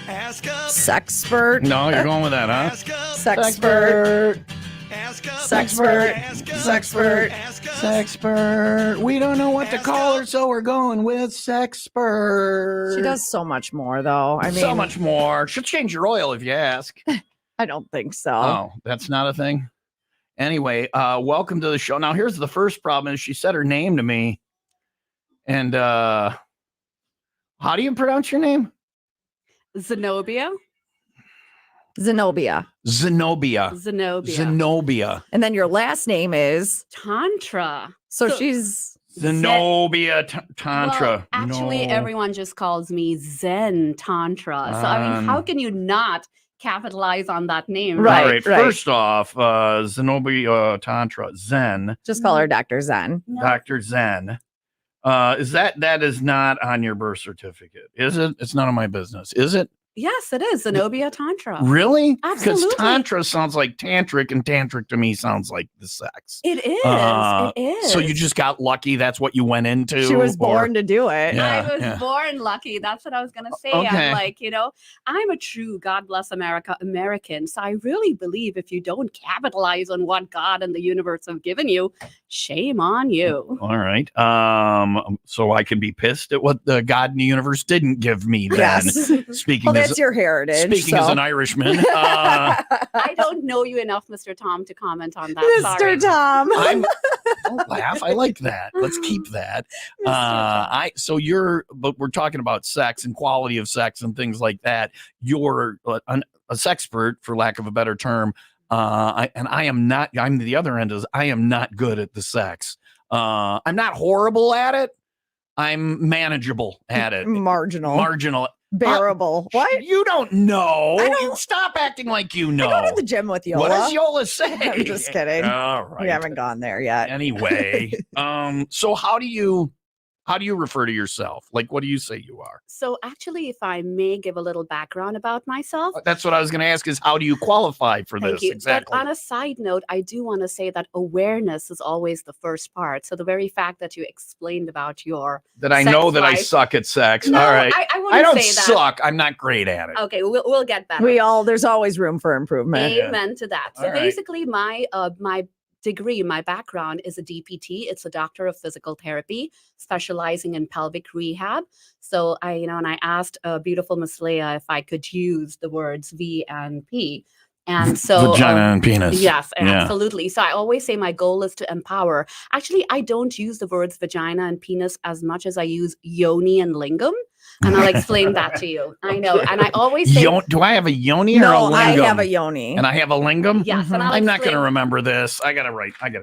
Sexpert. No, you're going with that, huh? Sexpert. Sexpert. Sexpert. Sexpert. We don't know what to call her, so we're going with Sexpert. She does so much more, though. I mean, so much more. She'll change your oil if you ask. I don't think so. Oh, that's not a thing? Anyway, welcome to the show. Now, here's the first problem is she said her name to me. And how do you pronounce your name? Zenobia. Zenobia. Zenobia. Zenobia. Zenobia. And then your last name is Tantra. So she's Zenobia Tantra. Well, actually, everyone just calls me Zen Tantra. So, I mean, how can you not capitalize on that name? Right. All right. First off, Zenobia Tantra, Zen. Just call her Dr. Zen. No. Dr. Zen. Is that is not on your birth certificate, is it? It's none of my business, is it? Yes, it is. Zenobia Tantra. Really? Absolutely. Because Tantra sounds like tantric, and tantric to me sounds like the sex. It is. It is. So you just got lucky. That's what you went into. She was born to do it. Yeah, I was born lucky. That's what I was going to say. Okay. I'm like, I'm a true God bless America American. So I really believe if you don't capitalize on what God and the universe have given you, shame on you. All right. So I can be pissed at what the God in the universe didn't give me then. Yes. Speaking Well, that's your heritage. Speaking as an Irishman. I don't know you enough, Mr. Tom, to comment on that. Mr. Sorry. Tom. Don't laugh. I like that. Let's keep that. But we're talking about sex and quality of sex and things like that. You're a sexpert, for lack of a better term. I'm the other end is I am not good at the sex. I'm not horrible at it. I'm manageable at it. Marginal. Bearable. What? You don't know. I don't- You stop acting like you know. I go to the gym with Yola. What does Yola say? I'm just kidding. All right. We haven't gone there yet. Anyway, so how do you refer to yourself? Like, what do you say you are? So actually, if I may give a little background about myself. That's what I was going to ask is how do you qualify for Thank this? you. Exactly. But on a side note, I do want to say that awareness is always the first part. So the very fact that you explained about your that I sex know that I life- suck at sex. No, All right. I wouldn't I don't say that. suck. I'm not great at it. Okay, we'll get better. There's always room for improvement. Amen to that. So All right. basically, my degree, my background is a DPT. It's a doctor of physical therapy, specializing in pelvic rehab. So and I asked beautiful Miss Leah if I could use the words V and P. And so vagina and penis. Yes, Yeah. absolutely. So I always say my goal is to empower. Actually, I don't use the words vagina and penis as much as I use yoni and lingam. And I'll explain that to you. I know. And I always say Do I have a yoni or a No, lingam? I have a yoni. And I have a lingam? yes, and I'm not going to remember this. I got to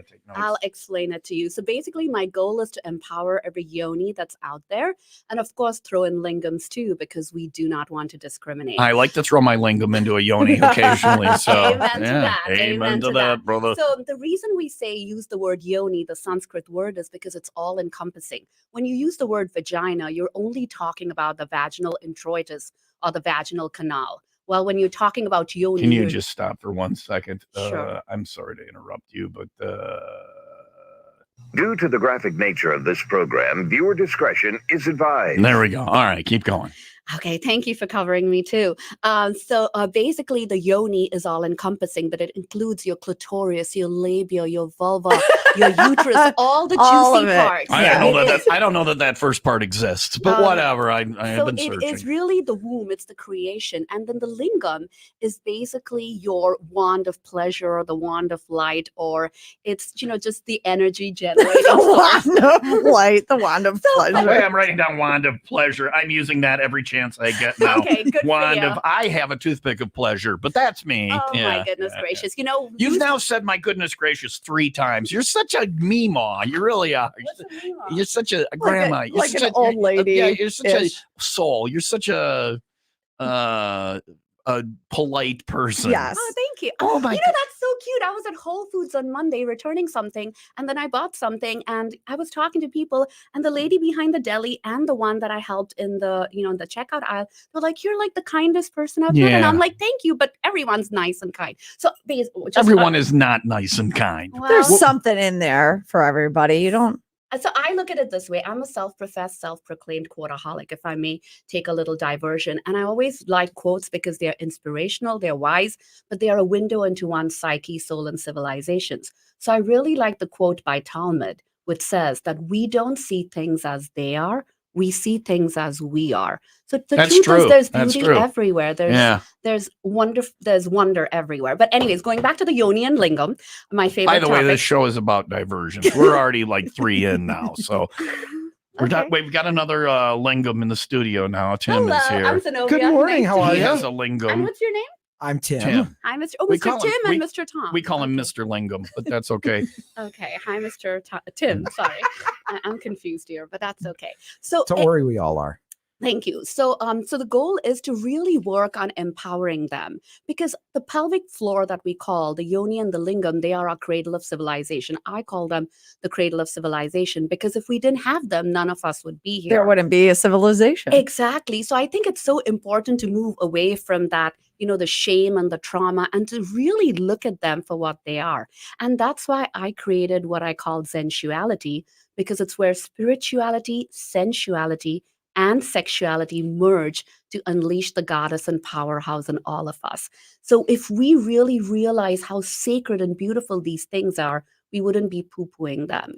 take notes. I'll explain it to you. So basically, my goal is to empower every yoni that's out there. And of course, throw in lingams too, because we do not want to discriminate. I like to throw my lingam into a yoni occasionally. So Amen to that. Amen to that, brother. So the reason we say use the word yoni, the Sanskrit word, is because it's all encompassing. When you use the word vagina, you're only talking about the vaginal introitus or the vaginal canal. Well, when you're talking about yoni, Can you just stop for 1 second? Sure. I'm sorry to interrupt you, but Due to the graphic nature of this program, viewer discretion is advised. there we go. All right, keep going. Okay, thank you for covering me too. So basically, the yoni is all encompassing, but it includes your clitoris, your labia, your vulva, your uterus, all the All juicy of it. parts. I don't know that first part exists, but whatever. I have So been it searching. is really the womb, it's the creation. And then the lingam is basically your wand of pleasure or the wand of light, or it's, just the energy generating source. The wand of light, the wand of pleasure. Wait, I'm writing down wand of pleasure. I'm using that every chance I get now. Okay, good for Wand you. of I have a toothpick of pleasure, but that's me. Oh Yeah, my goodness yeah, gracious. You've now said my goodness gracious 3 times. You're such a meemaw. You really are. What's a meemaw? You're such a grandma. You're like such an old lady. Yeah, you're such a soul. You're such a polite person. Yes. Oh, thank you. Oh my That's so cute. I was at Whole Foods on Monday returning something, and then I bought something, and I was talking to people, and the lady behind the deli and the one that I helped in the, in the checkout aisle, they're like, "You're like the kindest person I've met," and Yeah. I'm like, "Thank you," but everyone's nice and kind. So Everyone is not nice and kind. Well, There's something in there for everybody. You don't. So I look at it this way. I'm a self-professed, self-proclaimed quotaholic, if I may take a little diversion. And I always like quotes because they're inspirational, they're wise, but they are a window into one's psyche, soul, and civilizations. So I really like the quote by Talmud, which says that we don't see things as they are, we see things as we are. So the That's truth true. is there's That's beauty true. everywhere. There's wonder everywhere. But anyways, going back to the yoni and lingam, my favorite By the way, topic. this show is about diversions. We're already like 3 in now, so Okay. we've got another lingam in the studio now. Tim Hello, is here. I'm Zenobia. Good morning, Nice how to are He meet you? has a And lingam. what's your name? I'm Tim. Tim. Hi, Mr. Oh, We Mr. call him- Tim and we- Mr. Tom. We call him Okay. Mr. Lingam, but that's okay. Okay. Hi, Mr. Tim. Sorry, I'm confused here, but that's okay. So Don't worry, we all are. thank you. So, so the goal is to really work on empowering them because the pelvic floor that we call the yoni and the lingam, they are our cradle of civilization. I call them the cradle of civilization because if we didn't have them, none of us would be here. There wouldn't be a civilization. Exactly. So I think it's so important to move away from that, the shame and the trauma and to really look at them for what they are. And that's why I created what I call sensuality, because it's where spirituality, sensuality, and sexuality merge to unleash the goddess and powerhouse in all of us. So if we really realize how sacred and beautiful these things are, we wouldn't be poo-pooing them.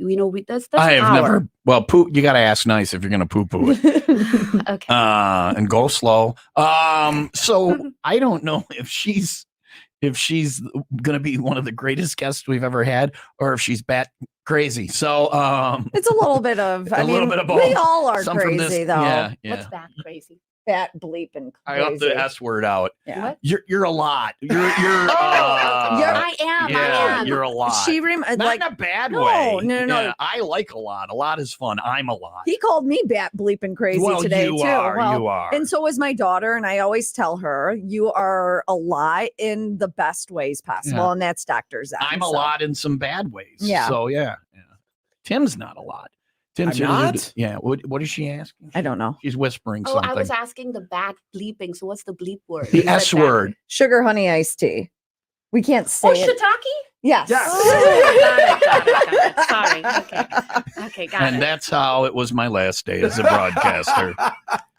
That's I have power. never. Well, poo. You got to ask nice if you're going to poo-poo it, Okay. and go slow. So I don't know if she's going to be one of the greatest guests we've ever had, or if she's bat crazy. So It's a little bit of, A little bit of we both. all are some from crazy this, though. yeah, What's that crazy? Fat bleep and I crazy. got the S word out. Yeah. What? You're a lot. You're I am. yeah, you're a lot. She Not like in a bad No, way. no, no. Yeah, I like a lot. A lot is fun. I'm a lot. he called me bat bleep and crazy well, today you too. are. Well, You are. and so is my daughter, and I always tell her you are a lot in the best ways possible, Yeah. and that's Dr. Zen. I'm a so. lot in some bad ways. Yeah. So yeah. Tim's not a lot. Tim's I'm here to do- not? yeah. What is she asking? I don't know. She's whispering Oh, something. I was asking the bat bleeping. So what's the bleep word? The You said S bat- word. Sugar honey iced tea. We can't say Oh, it. shiitake? Yes. Yes. Oh, got it. Sorry. Okay, got And it. that's how it was my last day as a broadcaster.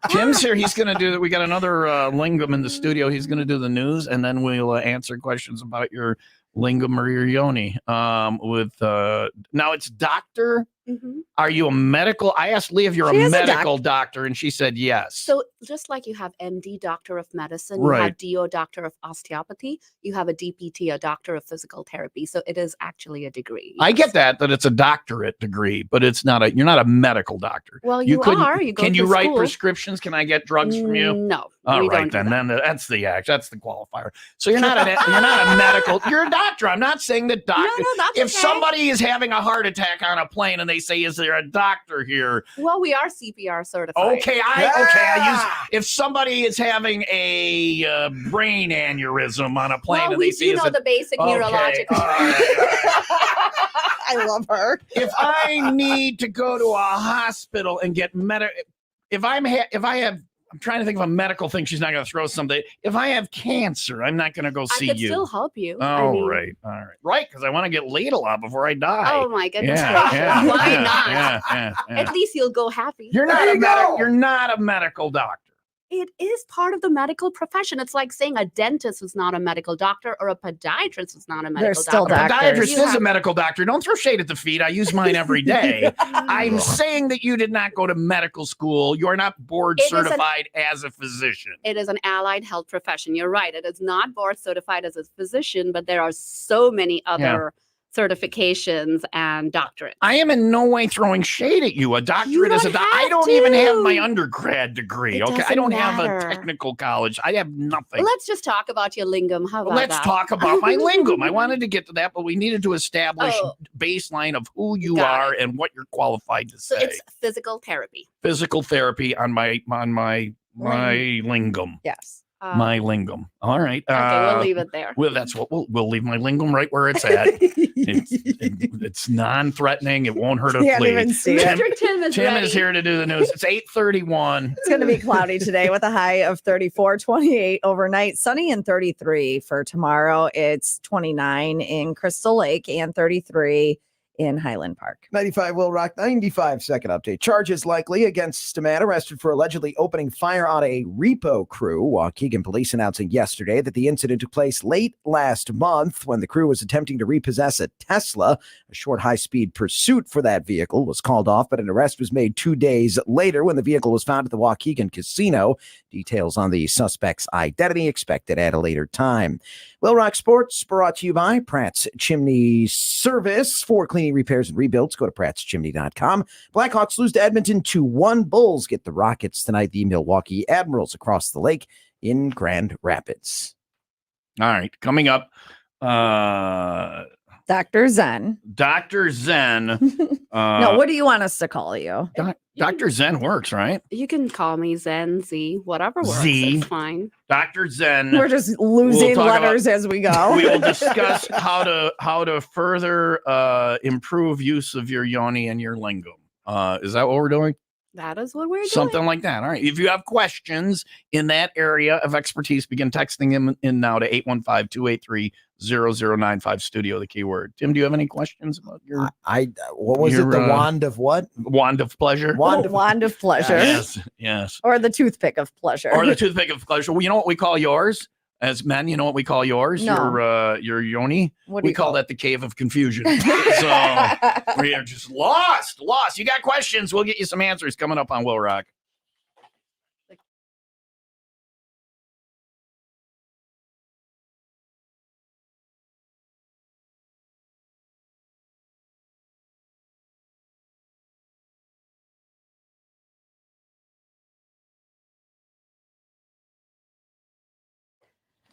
Tim's here. He's going to do that. We got another lingam in the studio. He's going to do the news, and then we'll answer questions about your lingam or your yoni. Now it's doctor. Mhm. Are you a medical? I asked Leah if you're She a is a medical doctor, and she said yes. So just like you have MD, doctor of medicine, you Right. have DO, doctor of osteopathy, you have a DPT, a doctor of physical therapy. So it is actually a degree. I yes. get that it's a doctorate degree, but it's not you're not a medical doctor. Well, You you couldn't- are. You go Can you through write school. prescriptions? Can I get drugs from you? No. All we right, don't do then that. that's the act. That's the qualifier. So you're not a medical. You're a doctor. I'm not saying that doctor. No, that's If okay. somebody is having a heart attack on a plane and they say, "Is there a doctor here?" Well, we are CPR certified. Okay, I use. If somebody is having a brain aneurysm on a plane Well, and we they say, do "Is know it?" the basic Okay, neurological. all right. I love her. If I need to go to a hospital and get if I have, I'm trying to think of a medical thing. She's not going to throw something. If I have cancer, I'm not going to go I see could you. still help you. All I mean, right, because I want to get laid a lot before I die. Oh my goodness yeah, gracious! yeah, Why yeah, not? Yeah. At least you'll go happy. You're not There a you go. You're not a medical doctor. It is part of the medical profession. It's like saying a dentist is not a medical doctor or a podiatrist is not a medical They're still A doctor. doctors. podiatrist You is a have- medical doctor. Don't throw shade at the feet. I use mine every day. I'm saying that you did not go to medical school. You are not board It is an- certified as a physician. It is an allied health profession. You're right. It is not board certified as a physician, but there are so many other certifications and doctorates. I am in no way throwing shade at you. A doctorate is a don't I have don't even have my to. undergrad degree. It Okay. I doesn't don't have matter. a technical college. I have nothing. Let's just talk about your lingam. How about Let's that? talk about my lingam. I wanted to get to that, but we needed to establish Oh. baseline of who you Got are and what you're qualified to So say. it's physical therapy. Physical therapy on my lingam. Yes. My lingam. All right. Okay, we'll leave it there. Well, that's what we'll leave my lingam right where it's at. It's non-threatening. It won't hurt a Can't flea. even see it. Mr. Tim is Tim ready. is here to do the news. It's 8:31. It's going to be cloudy today with a high of 34, 28 overnight, sunny and 33 for tomorrow. It's 29 in Crystal Lake and 33 in Highland Park. 95 Will Rock, 95-second update. Charges likely against a man arrested for allegedly opening fire on a repo crew. Waukegan police announcing yesterday that the incident took place late last month when the crew was attempting to repossess a Tesla. A short high-speed pursuit for that vehicle was called off, but an arrest was made 2 days later when the vehicle was found at the Waukegan Casino. Details on the suspect's identity expected at a later time. Will Rock Sports brought to you by Pratt's Chimney Service. For cleaning, repairs, and rebuilds, go to prattschimney.com. Blackhawks lose to Edmonton 2-1. Bulls get the Rockets tonight. The Milwaukee Admirals across the lake in Grand Rapids. All right, coming up, Dr. Zen. Dr. Zen. No, what do you want us to call you? Dr. Zen works, right? You can call me Zen, Z, whatever works. Z. It's fine. Dr. Zen. We're just losing talk letters as we go. We will discuss how to further improve use of your yoni and your lingam. Is that what we're doing? That is what we're doing. Something like that. All right. If you have questions in that area of expertise, begin texting them in now to 815-283-0095 studio, the keyword. Tim, do you have any questions about your What was it? The wand of what? Wand of pleasure? Wand of pleasure. Yes. Or the toothpick of pleasure. Or the toothpick of pleasure. Well, you know what we call yours? As men, you know what we call yours? No. Your yoni? What do We you call that the cave of confusion. So we are just lost. You got questions? We'll get you some answers coming up on Will Rock.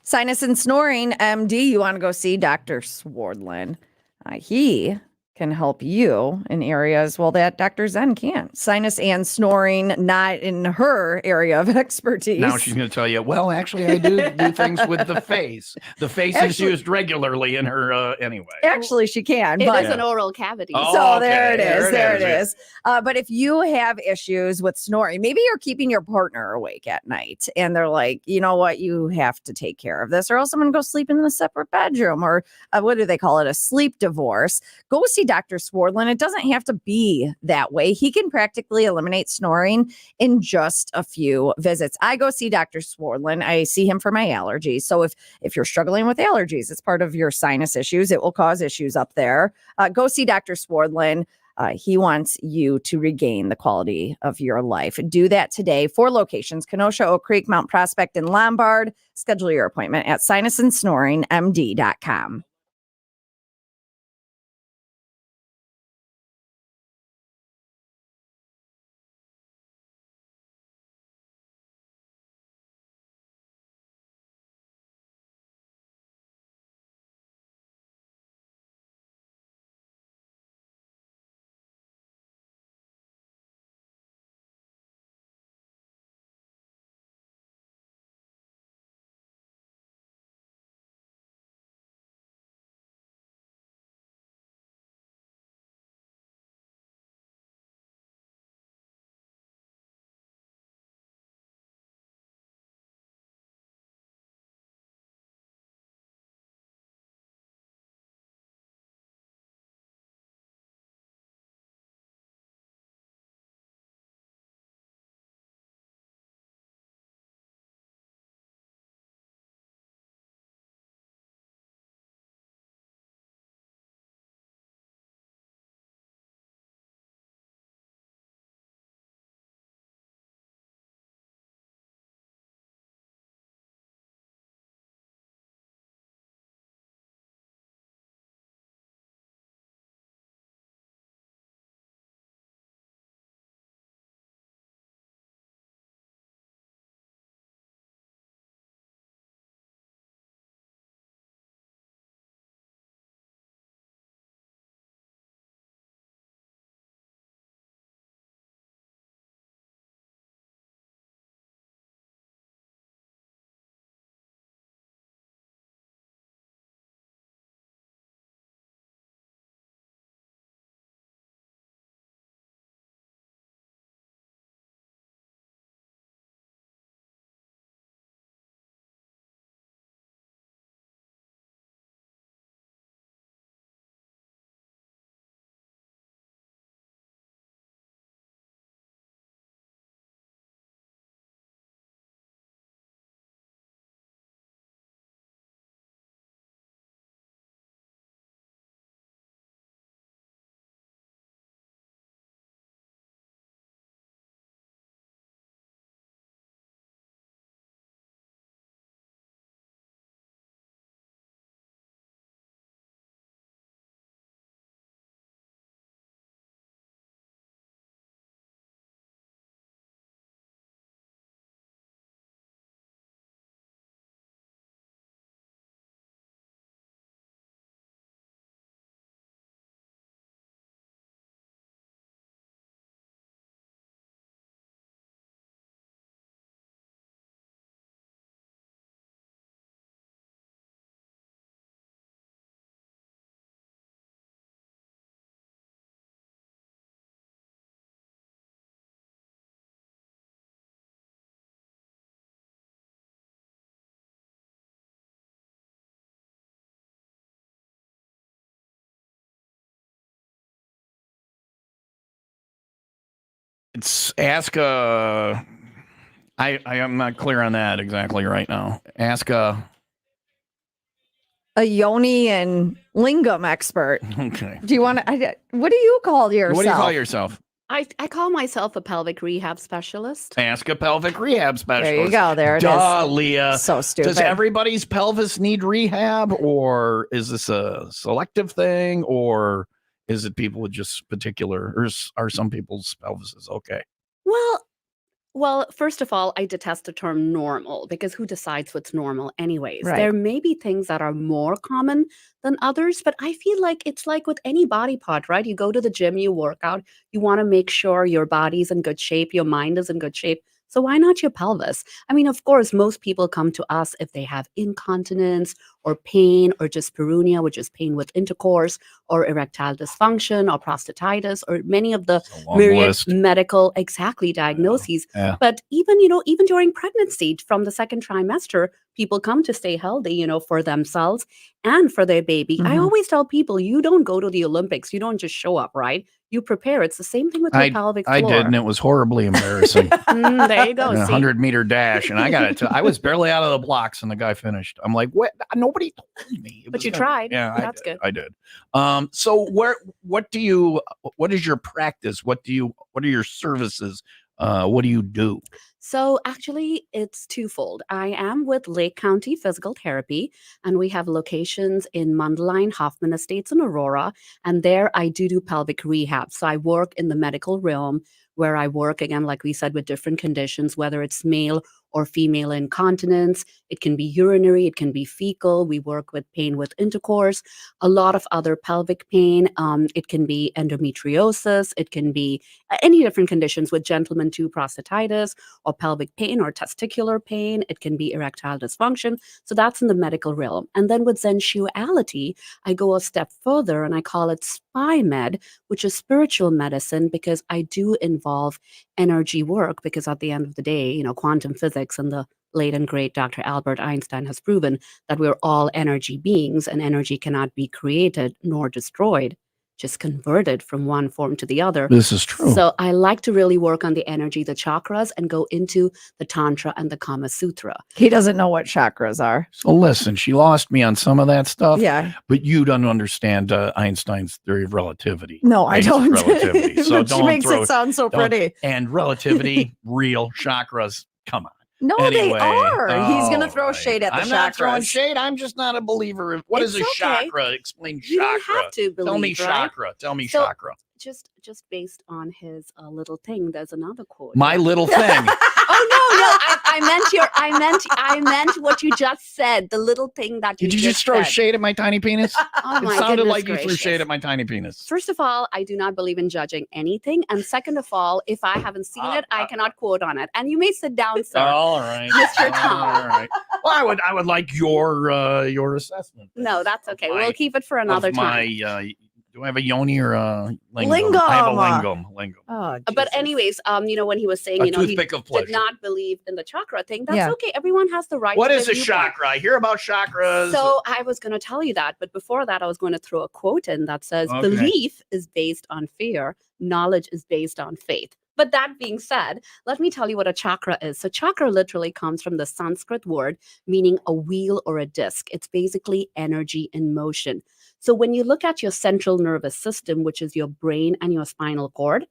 Sinus and Snoring, MD. You want to go see Dr. Swardlin. He can help you in areas, well, that Dr. Zen can't. Sinus and snoring, not in her area of expertise. Now she's going to tell you, well, actually, I do things with the face. The face is used regularly in her anyway. Actually, she can. It but is an oral cavity. Oh, So okay. there it is. There it yeah. is. But if you have issues with snoring, maybe you're keeping your partner awake at night and they're like, you know what, you have to take care of this or else I'm going to go sleep in a separate bedroom or what do they call it? A sleep divorce. Go see Dr. Swardlin. It doesn't have to be that way. He can practically eliminate snoring in just a few visits. I go see Dr. Swardlin. I see him for my allergies. So if you're struggling with allergies, it's part of your sinus issues. It will cause issues up there. Go see Dr. Swardlin. He wants you to regain the quality of your life. Do that today. 4 locations: Kenosha, Oak Creek, Mount Prospect, and Lombard. Schedule your appointment at sinusandsnoringmd.com. It's ask I am not clear on that exactly right now. Ask A yoni and lingam expert. okay. Do you want to? What do you call yourself? What do you call yourself? I call myself a pelvic rehab specialist. Ask a pelvic rehab specialist. There you go. There it is. Duh, Leah. So stupid. Does everybody's pelvis need rehab, or is this a selective thing, or is it people with just particular, or are some people's pelvises okay? Well, first of all, I detest the term normal because who decides what's normal anyways? Right. There may be things that are more common than others, but I feel like it's like with any body part, right? You go to the gym, you work out, you want to make sure your body's in good shape, your mind is in good shape. So why not your pelvis? I mean, of course, most people come to us if they have incontinence or pain or just dyspareunia, which is pain with intercourse, or erectile dysfunction or prostatitis, or many of the It's a long myriad list. medical diagnoses. Yeah. But even, even during pregnancy, from the second trimester, people come to stay healthy, for themselves and for their baby. I Mhm. always tell people, you don't go to the Olympics. You don't just show up, right? You prepare. It's the same thing with your pelvic floor. I did, and it was horribly embarrassing. There you go. A See? 100-meter dash, and I got it. I was barely out of the blocks, and the guy finished. I'm like, what? Nobody told me. It But was you gonna- tried. Yeah, That's I did. good. I did. So what is your practice? What are your services? What do you do? So actually, it's twofold. I am with Lake County Physical Therapy, and we have locations in Mundelein, Hoffman Estates, and Aurora. And there I do pelvic rehab. So I work in the medical realm where I work, again, like we said, with different conditions, whether it's male or female incontinence. It can be urinary, it can be fecal. We work with pain with intercourse, a lot of other pelvic pain. It can be endometriosis. It can be any different conditions with gentlemen too, prostatitis or pelvic pain or testicular pain. It can be erectile dysfunction. So that's in the medical realm. And then with sensuality, I go a step further and I call it spy med, which is spiritual medicine, because I do involve energy work, because at the end of the day, quantum physics and the late and great Dr. Albert Einstein has proven that we're all energy beings, and energy cannot be created nor destroyed, just converted from one form to the other. This is true. So I like to really work on the energy, the chakras, and go into the Tantra and the Kama Sutra. He doesn't know what chakras are. So listen, she lost me on some of that stuff. Yeah. But you don't understand Einstein's theory of relativity. No, I Basic don't. Relativity. So But she don't makes throw it sound so don't- pretty. And relativity, real chakras. Come on. No, Anyway, they are. He's going to throw alright. shade at the I'm chakras. not throwing shade. I'm just not a believer. What is It's a okay. chakra? Explain You don't chakra. have to believe, Tell me right? chakra. Tell me So- chakra. Just based on his little thing, there's another quote. My little thing. Oh no, I meant what you just said. The little thing that you Did you just throw said. shade at my tiny penis? Oh It my sounded goodness like you threw gracious. shade at my tiny penis. First of all, I do not believe in judging anything, and second of all, if I haven't seen it, I cannot quote on it. And you may sit down, sir. All right. Mr. Tom. All right. Well, I would like your assessment. No, that's okay. my- We'll keep it for another of time. my, do I have a yoni or a lingam? Lingam. I have a lingam. Oh, But Jesus. anyways, when he was saying, A he toothpick of pleasure. did not believe in the chakra thing, that's Yeah. okay. Everyone has the right What to is their a viewpoint. chakra? I hear about chakras. So I was going to tell you that, but before that, I was going to throw a quote in that says, Okay. belief is based on fear, knowledge is based on faith. But that being said, let me tell you what a chakra is. So chakra literally comes from the Sanskrit word meaning a wheel or a disc. It's basically energy in motion. So when you look at your central nervous system, which is your brain and your spinal cord,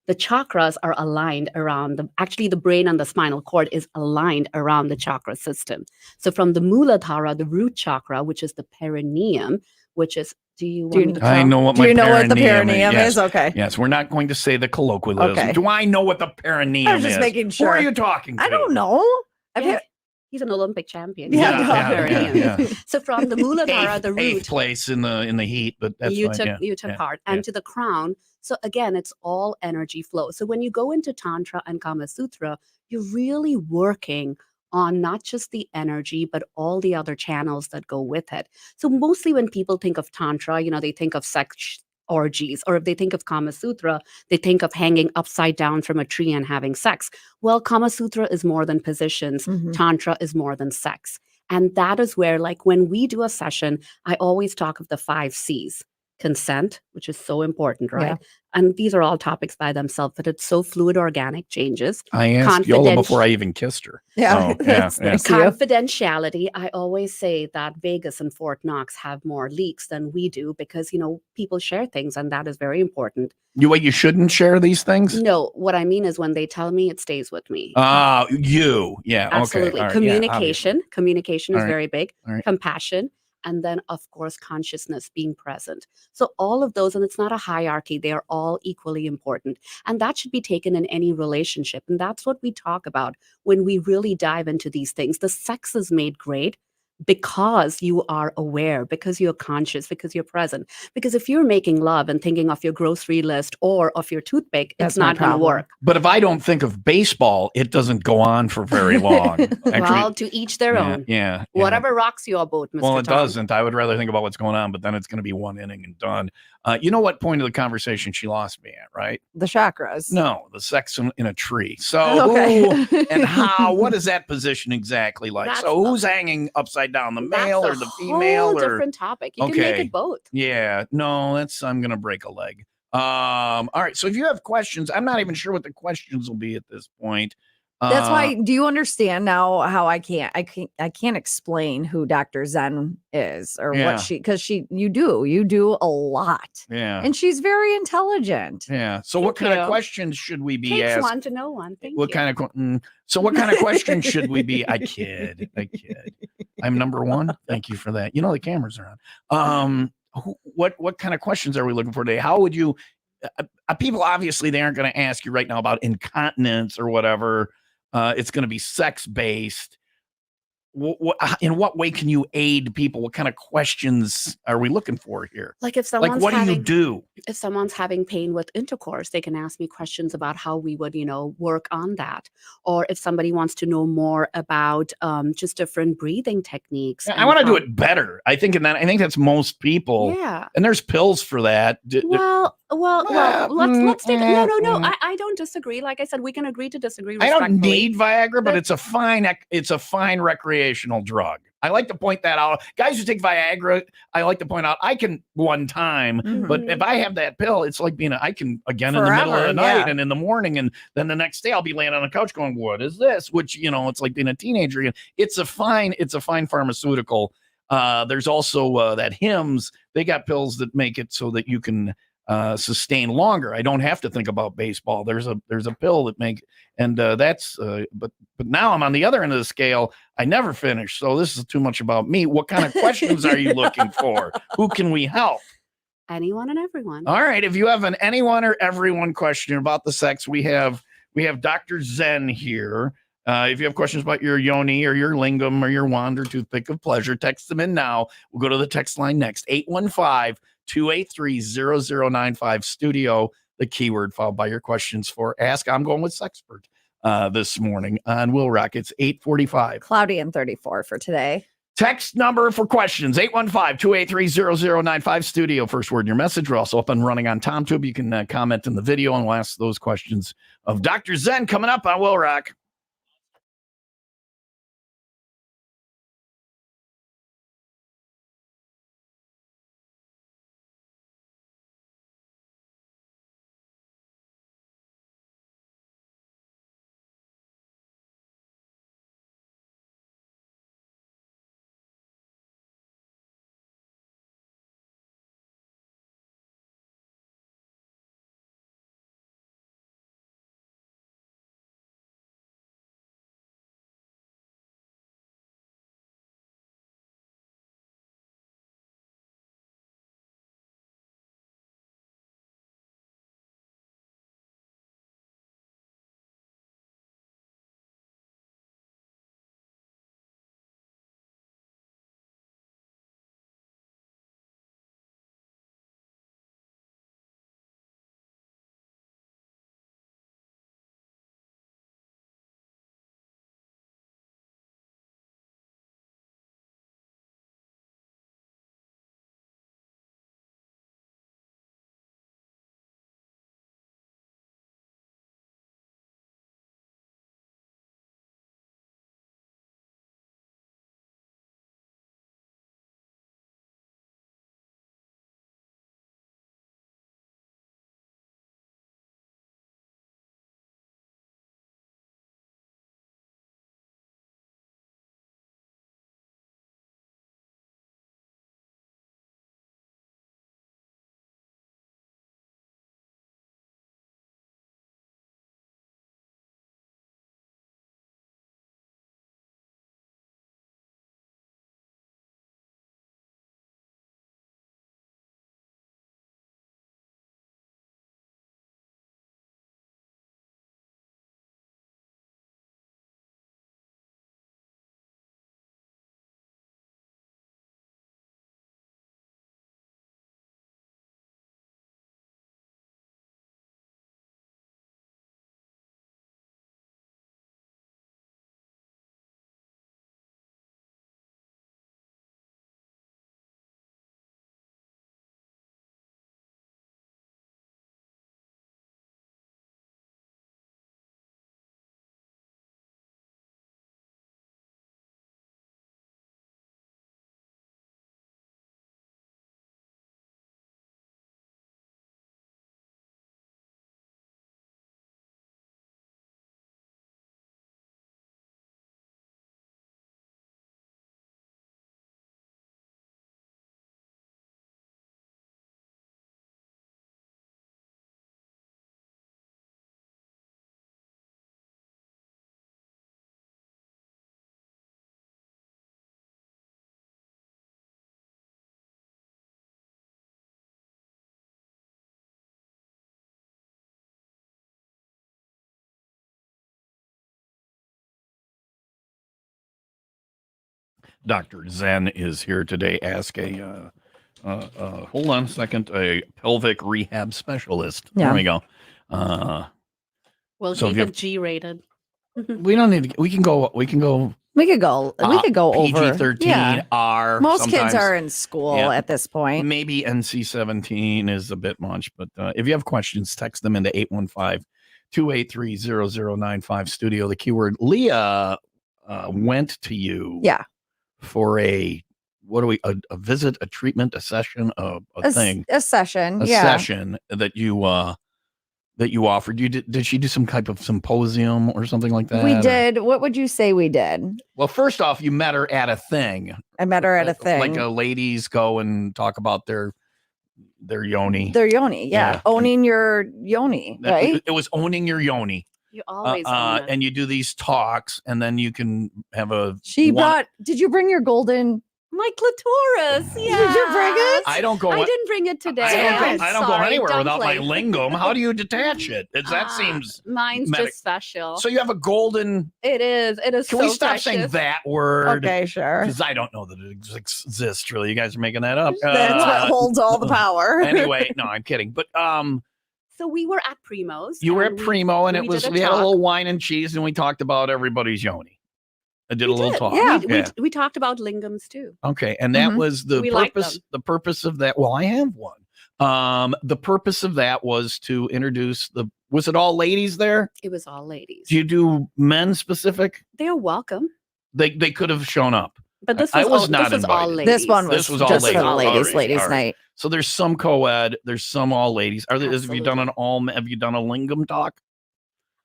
the chakras are aligned around the brain and the spinal cord is aligned around the chakra system. So from the Muladhara, the root chakra, which is the perineum, which is, do you want me to I tell? know what Do my you know what the perineum perineum Yes. is? Okay. Yes, we're not going to say the colloquialism. Okay. Do I know what the perineum I was just is? making Who sure. are you talking to? I don't know. I've Yeah, had- he's an Olympic champion. Yeah, He's no. a perineum. yeah. So from the Muladhara, the Eighth root, place in the heat, but that's you fine. took yeah. you took yeah, part, yeah. and to the crown. So again, it's all energy flow. So when you go into Tantra and Kama Sutra, you're really working on not just the energy, but all the other channels that go with it. So mostly when people think of Tantra, they think of sex orgies, or if they think of Kama Sutra, they think of hanging upside down from a tree and having sex. Well, Kama Sutra is more than positions. Mhm. Tantra is more than sex. And that is where, like, when we do a session, I always talk of the 5 C's. consent, which is so important, right? Yeah. And these are all topics by themselves, but it's so fluid, organic changes. I asked Yola before I even kissed her. Yeah. So, That's yeah. nice of you. Confidentiality. I always say that Vegas and Fort Knox have more leaks than we do because, people share things and that is very important. You shouldn't share these things? No, what I mean is when they tell me, it stays with me. Yeah, okay. Absolutely. All right. Yeah, obviously. Communication is All right. very big. All right. Compassion. And then, of course, consciousness, being present. So all of those, and it's not a hierarchy, they are all equally important. And that should be taken in any relationship. And that's what we talk about when we really dive into these things. The sex is made great because you are aware, because you're conscious, because you're present. Because if you're making love and thinking of your grocery list or of your toothpick, That's it's my not going to problem. work. But if I don't think of baseball, it doesn't go on for very long. Actually, Well, to each their yeah, own. yeah. Whatever rocks your boat, Mr. Well, it Tom. doesn't. I would rather think about what's going on, but then it's going to be one inning and done. You know what point of the conversation she lost me at, right? The chakras. No, the sex in a tree. So Okay. who and how? What is that position exactly like? That's So who's hanging upside down, the male or the female? Whole Or different topic. You can make Okay. it both. yeah, no, I'm going to break a leg. All right. So if you have questions, I'm not even sure what the questions will be at this point. That's why. Do you understand now how I can't explain who Dr. Zen is or Yeah. what because you do a lot, Yeah. and she's very intelligent. Yeah. So what Thank kind of you. questions should we be Takes asking? one to know one. Thank What you. kind of so what kind of questions should we be? I kid. I'm number one. Thank you for that. The cameras are on. What kind of questions are we looking for today? How would you? People obviously they aren't going to ask you right now about incontinence or whatever. It's going to be sex based. In what way can you aid people? What kind of questions are we looking for here? Like if someone's What do you having do? if someone's having pain with intercourse, they can ask me questions about how we would, work on that. Or if somebody wants to know more about just different breathing techniques. I and want to do how- it better. I think that's most people. Yeah. And there's pills for that. Well, Well, let's take no. mm. I don't disagree. Like I said, we can agree to disagree I respectfully. don't need Viagra, but Let's- it's a fine recreational drug. I like to point that out. Guys who take Viagra, I like to point out, I can one time, but Mhm. if I have that pill, it's like I can again in the middle of Forever, the night yeah. and in the morning, and then the next day I'll be laying on the couch going, "What is this?" Which it's like being a teenager again. It's a fine pharmaceutical. There's also that Hims. They got pills that make it so that you can sustain longer. I don't have to think about baseball. There's a pill that that's but now I'm on the other end of the scale. I never finish. So this is too much about me. What kind of questions are you looking for? Who can we help? Anyone and everyone. All right. If you have an anyone or everyone question about the sex, we have Dr. Zen here. If you have questions about your yoni or your lingam or your wand or toothpick of pleasure, text them in now. We'll go to the text line next. 815-283-0095 studio, the keyword followed by your questions for Ask. I'm going with Sexpert this morning on WIIL Rock. It's 8:45. Cloudy and 34 for today. Text number for questions, 815-283-0095 studio. First word in your message. We're also up and running on TomTube. You can comment in the video and we'll ask those questions of Dr. Zen coming up on WIIL Rock. Dr. Zen is here today. Ask a hold on a second, a pelvic rehab specialist. Yeah. There we go. We'll So if keep you it have- G-rated. We don't need to. We can go. We could go. We could go over. PG-13 Yeah. R. Most kids sometimes. are in school Yeah. at this point. Maybe NC-17 is a bit much, but if you have questions, text them into 815-283-0095 studio. The keyword Leah went to you. Yeah. For a visit, a treatment, a session, a thing, a session. a Yeah. session that you offered. Did she do some type of symposium or something like that? We or- did. What would you say we did? Well, first off, you met her at a thing. I met her at a thing. Like ladies go and talk about their yoni. Their yoni. Yeah. Yeah. Owning your yoni. Right. It was owning your yoni. You always own it. And you do these talks, and then you can have a. Did you bring your golden? My clitoris. Yeah. Did you bring it? I don't go. I didn't bring it today. I don't go Sorry, anywhere without my dumpling. lingam. How do you detach it? That seems. Mine's just special. So you have a golden. It is. It is. Can so we stop precious. saying that word? Okay, sure. Because I don't know that it exists. Really, you guys are making that up. That's what holds all the power. Anyway, no, I'm kidding. But So we were at Primo's. you were at Primo, and we we did a had a talk. little wine and cheese, and we talked about everybody's yoni. I did a little talk. Yeah. We talked about lingams too. Okay, and that Mhm. was the We like purpose. them. The purpose of that. Well, I have one. The purpose of that was to introduce the. Was it all ladies there? It was all ladies. Do you do men specific? They're welcome. They could have shown up. But this I was, was all, not this was all invited. ladies. This one was, This was all just ladies. for the ladies. All right, Ladies' all right. night. So there's some co-ed. There's some all ladies. Have you done Absolutely. have you done a lingam talk?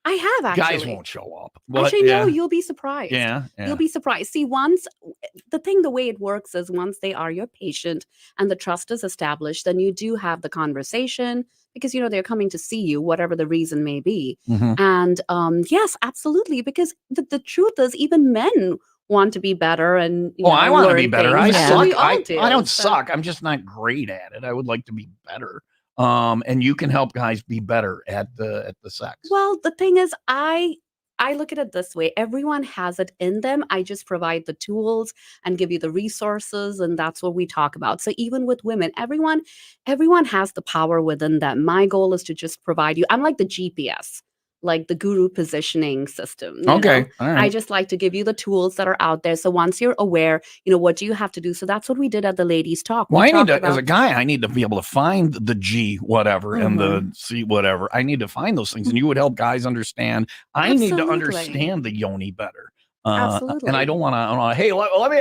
I have actually. Guys won't show up. But, Actually, yeah. no, you'll be surprised. Yeah. You'll be surprised. See, the way it works is once they are your patient and the trust is established, then you do have the conversation because, they're coming to see you, whatever the reason may be. Mhm. And yes, absolutely. Because the truth is even men want to be better and, I want to be learn better. things. I Yeah. suck. We all do, I don't so- suck. I'm just not great at it. I would like to be better. And you can help guys be better at the sex. Well, the thing is, I look at it this way. Everyone has it in them. I just provide the tools and give you the resources, and that's what we talk about. So even with women, everyone has the power within them. My goal is to just provide you. I'm like the GPS, like the guru positioning system. you Okay. know? All I right. just like to give you the tools that are out there. So once you're aware, what do you have to do? So that's what we did at the ladies' talk. Well, We I need talked to, as a about- guy, I need to be able to find the G whatever and the Mm-hmm. C whatever. I need to find those things, and you would help guys understand. I need to Absolutely. understand the yoni better. And Absolutely. I don't want to. Hey, let me.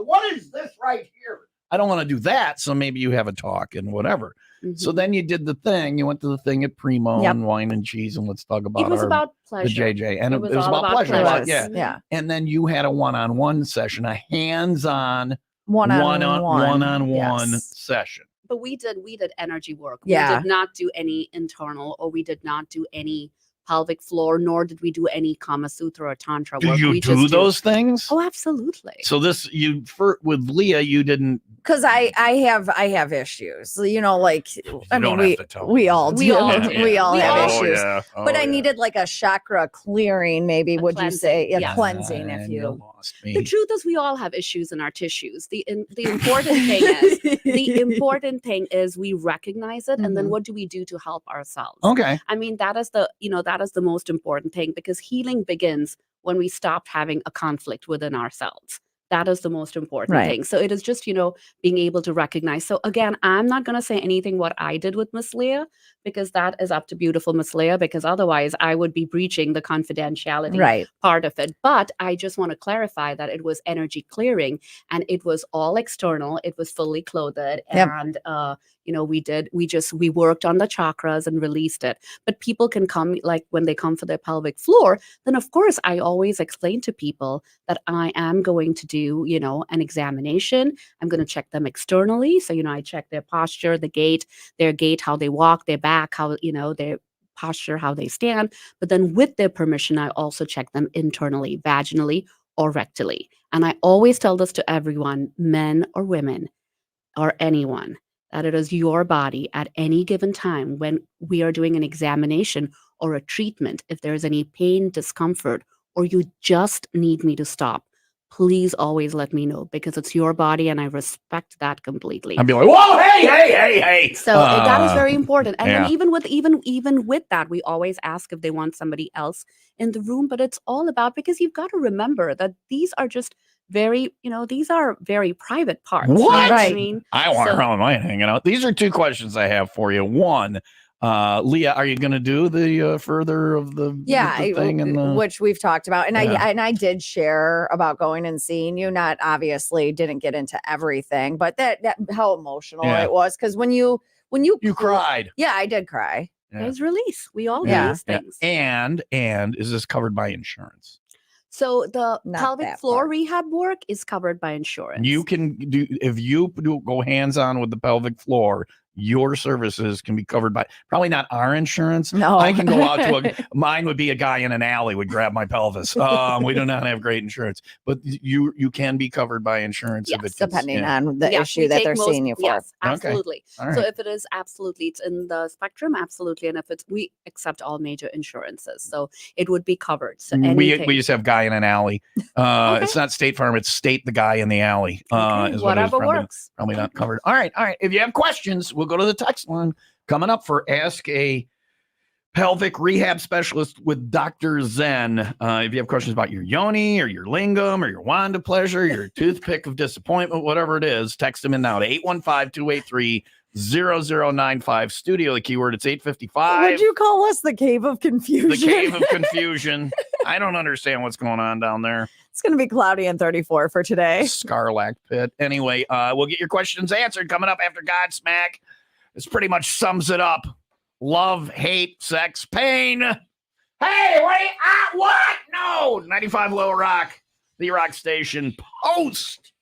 What is this right here? I don't want to do that. So maybe you have a talk and whatever. So Mhm. then you did the thing. You went to the thing at Primo Yep. and wine and cheese, and let's talk about It was about the pleasure. JJ, and it was all about pleasure. It pleasure. was, Yeah. Yeah. And then you had a one-on-one session, a hands-on, One-on-one. one-on-one Yes. session. But we did energy work. Yeah. We did not do any internal, or we did not do any pelvic floor, nor did we do any Kama Sutra or Tantra Do work. you We do just those things? Oh, absolutely. So with Leah, you didn't. Because I have issues. Like I don't mean have to tell we me. all do. We all do. We all We have all- issues. Yeah. But I needed like a chakra clearing, maybe. A Would you say cleansing, a yeah. cleansing? If you lost me. The truth is, we all have issues in our tissues. The important thing is the important thing is we recognize it, and then Mhm. what do we do to help ourselves? Okay. I mean, that is the most important thing, because healing begins when we stop having a conflict within ourselves. That is the most important Right. thing. So it is just, being able to recognize. So again, I'm not going to say anything what I did with Miss Leah, because that is up to beautiful Miss Leah, because otherwise I would be breaching the confidentiality right. part of it. But I just want to clarify that it was energy clearing, and it was all external. It was fully clothed. Yep. And, we worked on the chakras and released it. But people can come, like when they come for their pelvic floor, then of course I always explain to people that I am going to do, an examination. I'm going to check them externally. So, I check their posture, their gait, how they walk, their back, how, their posture, how they stand. But then with their permission, I also check them internally, vaginally or rectally. And I always tell this to everyone, men or women or anyone, that it is your body at any given time when we are doing an examination or a treatment. If there is any pain, discomfort, or you just need me to stop, please always let me know, because it's your body and I respect that completely. I'd be like, whoa, hey. So that is very important. And then yeah. even with that, we always ask if they want somebody else in the room. But it's all about, because you've got to remember that these are just very, these are very private parts. What? You know what I Right. mean? I want So- around with mine hanging out. These are two questions I have for you. One, Leah, are you going to do the further of the thing and the which we've talked about, and Yeah. I did share about going and seeing you. Not obviously didn't get into everything, but that how emotional Yeah. it was, because when you you cried? yeah, I did cry. Yeah. There's release. We all Yeah. release Yeah. things. And is this covered by insurance? So the Not pelvic that floor part. rehab work is covered by insurance. You can do if you go hands-on with the pelvic floor, your services can be covered by probably not our insurance. No, I can go out to mine would be a guy in an alley would grab my pelvis. We do not have great insurance, but you can be covered by insurance if Yes, it gets, depending yeah. on the Yes, issue we that take they're most- seeing you for. Yes, Okay. absolutely. All So right. if it is absolutely, it's in the spectrum, absolutely. And if it's, we accept all major insurances, so it would be covered. So anything. We just have guy in an alley. Okay. It's not State Farm, it's State the guy in the alley. Okay, Is what it is. whatever works. Probably not covered. All right. If you have questions, we'll go to the text line coming up for Ask a Pelvic Rehab Specialist with Dr. Zen. If you have questions about your yoni or your lingam or your wand of pleasure, your toothpick of disappointment, whatever it is, text them in now to 815-283-0095. Studio, the keyword, it's 855. Would you call us the cave of confusion? The cave of confusion. I don't understand what's going on down there. It's going to be cloudy and 34 for today. Scarlac pit. Anyway, we'll get your questions answered coming up after Godsmack. This pretty much sums it up. Love, hate, sex, pain. Hey, wait, what? No, 95 Low Rock, the rock station. Post.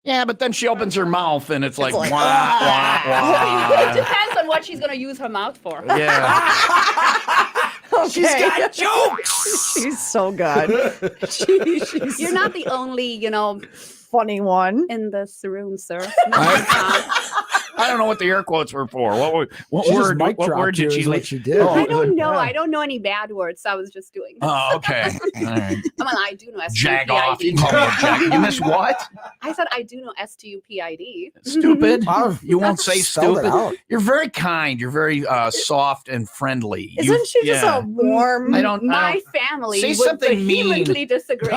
Yeah, but then she opens her mouth and it's like, like, wah, wah, It wah. depends on what she's going to use her mouth for. Yeah. She's got jokes. She's so good. She's You're not the only, funny one. in this room, sir. I don't know what the air quotes were for. What She just word? mic What dropped word did you she is what leave? she did. Oh, I don't know. Yeah. I don't know any bad words. So I was just doing this. Oh, okay. All right. Well, I do know Jag off. You STUPID. call me a jag. You miss what? I said I do know STUPID. Stupid. Wow. You won't say Spelled it stupid. out. You're very kind. You're very soft and friendly. Isn't she just a warm? I don't. My family Say would something mean. vehemently disagree.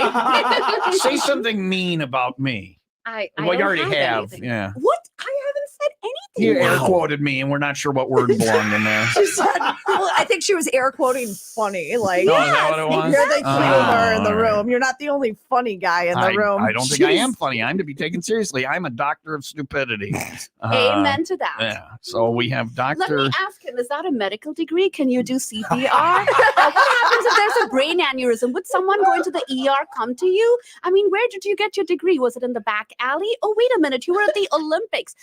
Say something mean about me. I Well, you don't already have. anything. Yeah. What? I haven't said anything. You air quoted me, and we're not sure what word belonged in there. She said, well, I think she was air quoting funny. Like, Oh, is that what it was? you're the humor in the all right. room. You're not the only funny guy in the room. I don't think I am funny. I'm to be taken seriously. I'm a doctor of stupidity. Amen to that. Yeah. So we have Let Doctor. me ask him, is that a medical degree? Can you do CPR? What happens if there's a brain aneurysm? Would someone going to the ER come to you? I mean, where did you get your degree? Was it in the back alley? Oh, wait a minute. You were at the Olympics.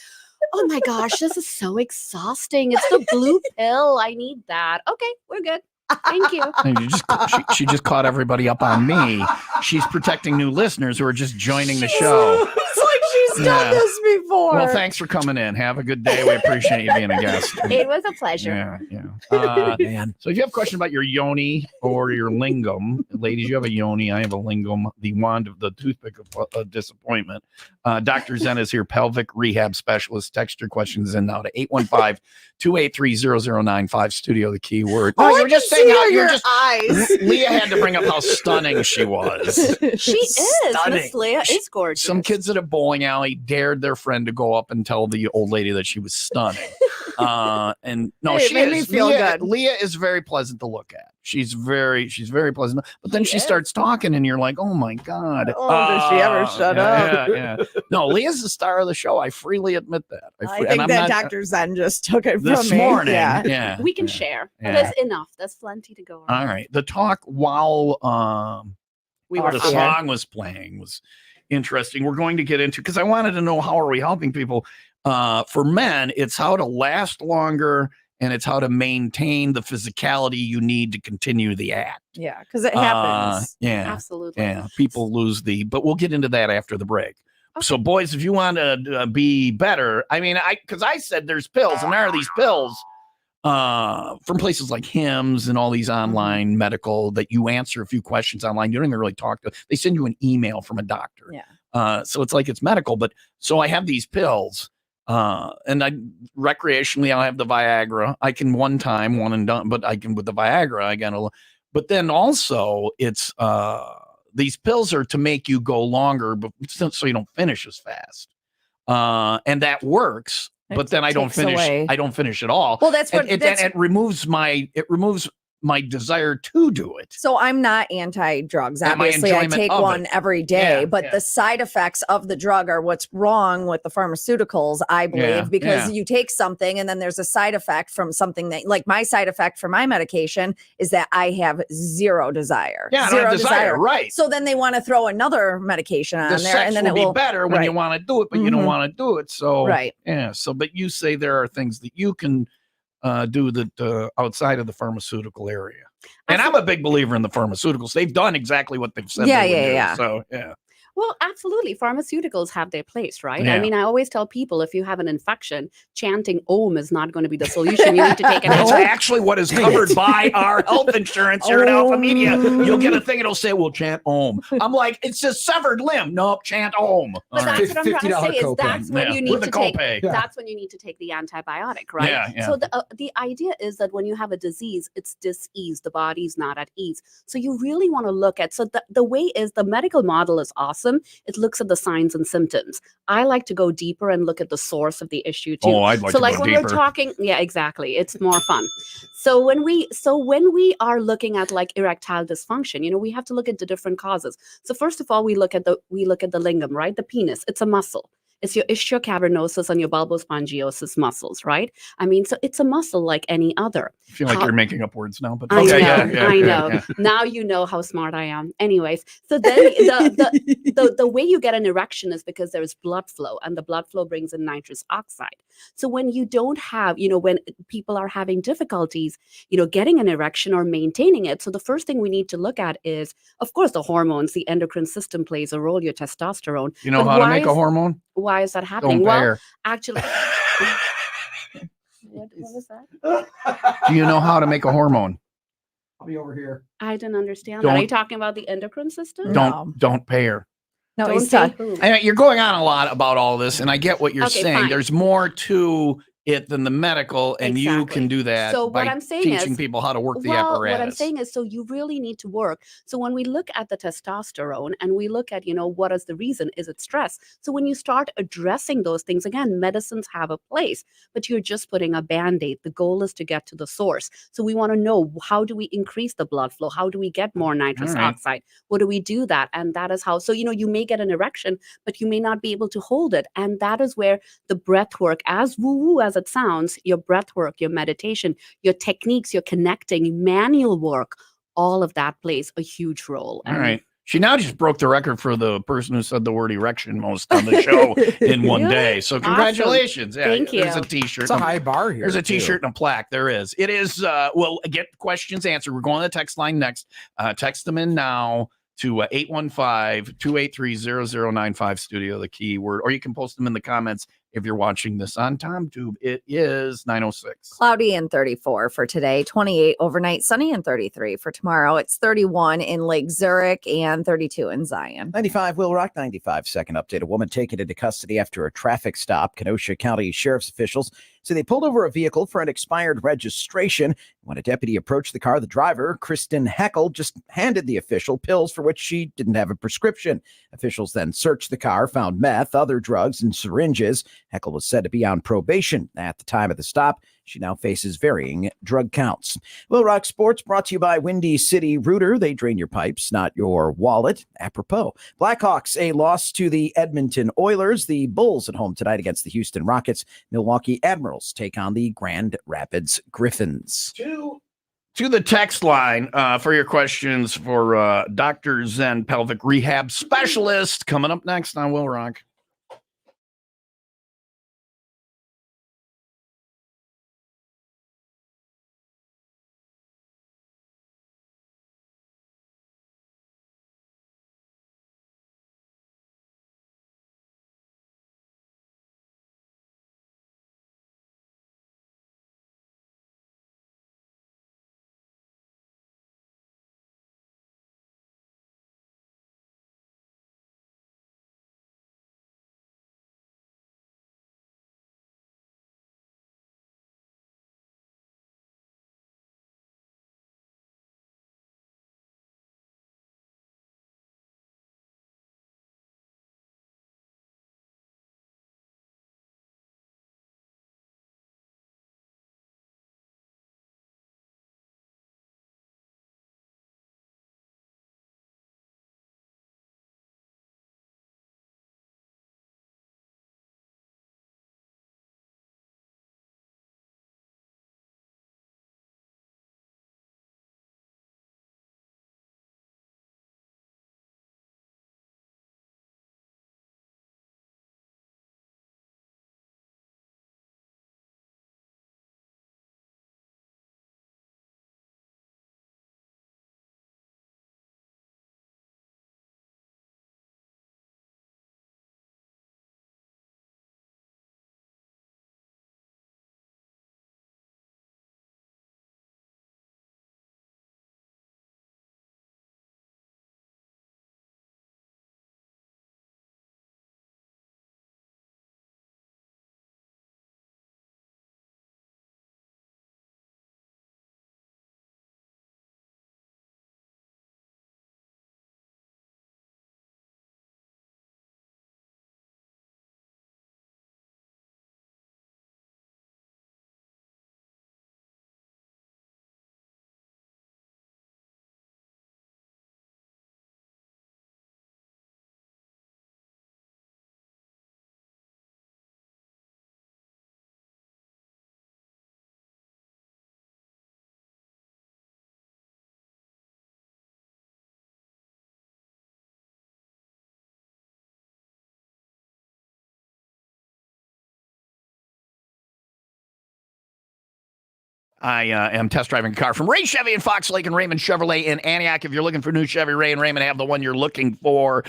Oh my gosh, this is so exhausting. It's the blue pill. I need that. Okay, we're good. Thank you. She just caught everybody up on me. She's protecting new listeners who are just joining the show. It's like she's done this before. Well, thanks for coming in. Have a good day. We appreciate you being a guest. It was a pleasure. Yeah. Man. So if you have a question about your yoni or your lingam, ladies, you have a yoni, I have a lingam, the wand of the toothpick of disappointment. Dr. Zen is here, pelvic rehab specialist. Text your questions in now to 815-283-0095, studio the key word. All No, I you were just can saying see how are you were your just eyes. Leah had to bring up how stunning she was. She is. Stunning. Miss Leah is gorgeous. Some kids at a bowling alley dared their friend to go up and tell the old lady that she was stunning. And no, Hey, it she made me is. feel Leah, good. Leah is very pleasant to look at. She's very pleasant. But then She she is. starts talking, and you're like, oh my god. Oh, does she ever shut up? Yeah. No, Leah's the star of the show. I freely admit that. I think that Dr. Zen just took it this from me. morning. Yeah. Yeah. we can yeah. share. Yeah. There's enough. There's plenty to go around. All right. The talk while We were the off air. song was playing was interesting. We're going to get into, because I wanted to know, how are we helping people? For men, it's how to last longer, and it's how to maintain the physicality you need to continue the act. Yeah, because it happens. Yeah. Absolutely. Yeah. People lose but we'll get into that after the break. Okay. So boys, if you want to be better, I mean, because I said there's pills, and there are these pills from places like Hims and all these online medical that you answer a few questions online. You don't even really talk to. They send you an email from a doctor. Yeah. So it's like it's medical, but so I have these pills. And recreationally, I'll have the Viagra. I can one and done, but I can with the Viagra, I gotta. But then also, it's these pills are to make you go longer, but so you don't finish as fast. And that works. But then I don't takes finish. away. I don't finish at all. Well, that's what And it removes my desire to do it. So I'm not anti-drugs. And my Obviously, I enjoyment take of one it. every day, Yeah, but yeah. the side effects of the drug are what's wrong with the pharmaceuticals, I believe, Yeah, because yeah. you take something and then there's a side effect from something that, like my side effect for my medication is that I have zero desire. Yeah, I don't zero have desire, right? So then they want to throw another medication on The there, sex and then will it be will better when you right. want to do it, but you don't Mhm. want to do it. So Right. yeah. So, but you say there are things that you can do that outside of the pharmaceutical area. And I'm a big believer in the pharmaceuticals. They've done exactly what they've said. Yeah, they would yeah, do. yeah. So yeah. Well, absolutely. Pharmaceuticals have their place, right? Yeah. I mean, I always tell people if you have an infection, chanting Om is not going to be the solution. You need to take an That's antibiotic. actually what is covered by our health insurance here at Alpha Media. You'll get a thing, it'll say, well, chant Om. I'm like, it's a severed limb. Nope, chant Om. But All right. that's what I'm trying to $50 say is copay. that's when Yeah, you need with to a take. copay. Yeah. That's when you need to take the antibiotic, right? Yeah, yeah. So the idea is that when you have a disease, it's dis-ease. The body's not at ease. So you really want to look at. So the way is the medical model is awesome. It looks at the signs and symptoms. I like to go deeper and look at the source of the issue too. Oh, I'd like So to like go when deeper. we're talking, yeah, exactly. It's more fun. So when we are looking at like erectile dysfunction, we have to look at the different causes. So first of all, we look at the lingam, right? The penis. It's a muscle. It's your ischiacavernosus and your bulbospongiosis muscles, right? I mean, so it's a muscle like any other. I feel like How- you're making up words now, but I okay, know, I know. yeah. Now you know how smart I am. Anyways, so then the way you get an erection is because there is blood flow, and the blood flow brings in nitrous oxide. So when you don't have, when people are having difficulties, getting an erection or maintaining it, so the first thing we need to look at is, of course, the hormones. The endocrine system plays a role. Your testosterone. You know But how to why make a hormone? Why is that happening? Don't Well, bear. actually, what was that? Do you know how to make a hormone? I'll be over here. I didn't understand that. Are you Don't- talking about the endocrine system? No. Don't pay her. No, Don't he's say talking. who. And you're going on a lot about all this, and I get what you're Okay, saying. fine. There's more to it than the medical, and you Exactly. can do that So what by I'm saying teaching is- people how to work the Well, apparatus. what I'm saying is, so you really need to work. So when we look at the testosterone and we look at, what is the reason? Is it stress? So when you start addressing those things, again, medicines have a place, but you're just putting a Band-Aid. The goal is to get to the source. So we want to know, how do we increase the blood flow? How do we get more nitrous All right. oxide? What do we do that? And that is how, so, you may get an erection, but you may not be able to hold it. And that is where the breath work, as woo-woo as it sounds, your breath work, your meditation, your techniques, your connecting, manual work, all of that plays a huge role. All right. She now just broke the record for the person who said the word erection most on the show in one Really? day. So Awesome. congratulations. Yeah, Thank There's a you. t-shirt. It's a high bar here. There's a too. t-shirt and a plaque. There is. It is. We'll get questions answered. We're going to the text line next. Text them in now to 815-283-0095 studio, the keyword, or you can post them in the comments if you're watching this on TomTube. It is 9:06. Cloudy and 34 for today, 28 overnight, sunny and 33 for tomorrow. It's 31 in Lake Zurich and 32 in Zion. 95 Will Rock 95 second update. A woman taken into custody after a traffic stop. Kenosha County Sheriff's officials say they pulled over a vehicle for an expired registration. When a deputy approached the car, the driver, Kristen Heckel, just handed the official pills for which she didn't have a prescription. Officials then searched the car, found meth, other drugs, and syringes. Heckel was said to be on probation at the time of the stop. She now faces varying drug counts. Will Rock Sports brought to you by Windy City Rooter. They drain your pipes, not your wallet. Apropos. Blackhawks, a loss to the Edmonton Oilers. The Bulls at home tonight against the Houston Rockets. Milwaukee Admirals take on the Grand Rapids Griffins. To the text line for your questions for Dr. Zen Pelvic Rehab Specialist coming up next on Will Rock. I am test driving a car from Ray Chevy in Fox Lake and Raymond Chevrolet in Antioch. If you're looking for new Chevy, Ray and Raymond have the one you're looking for.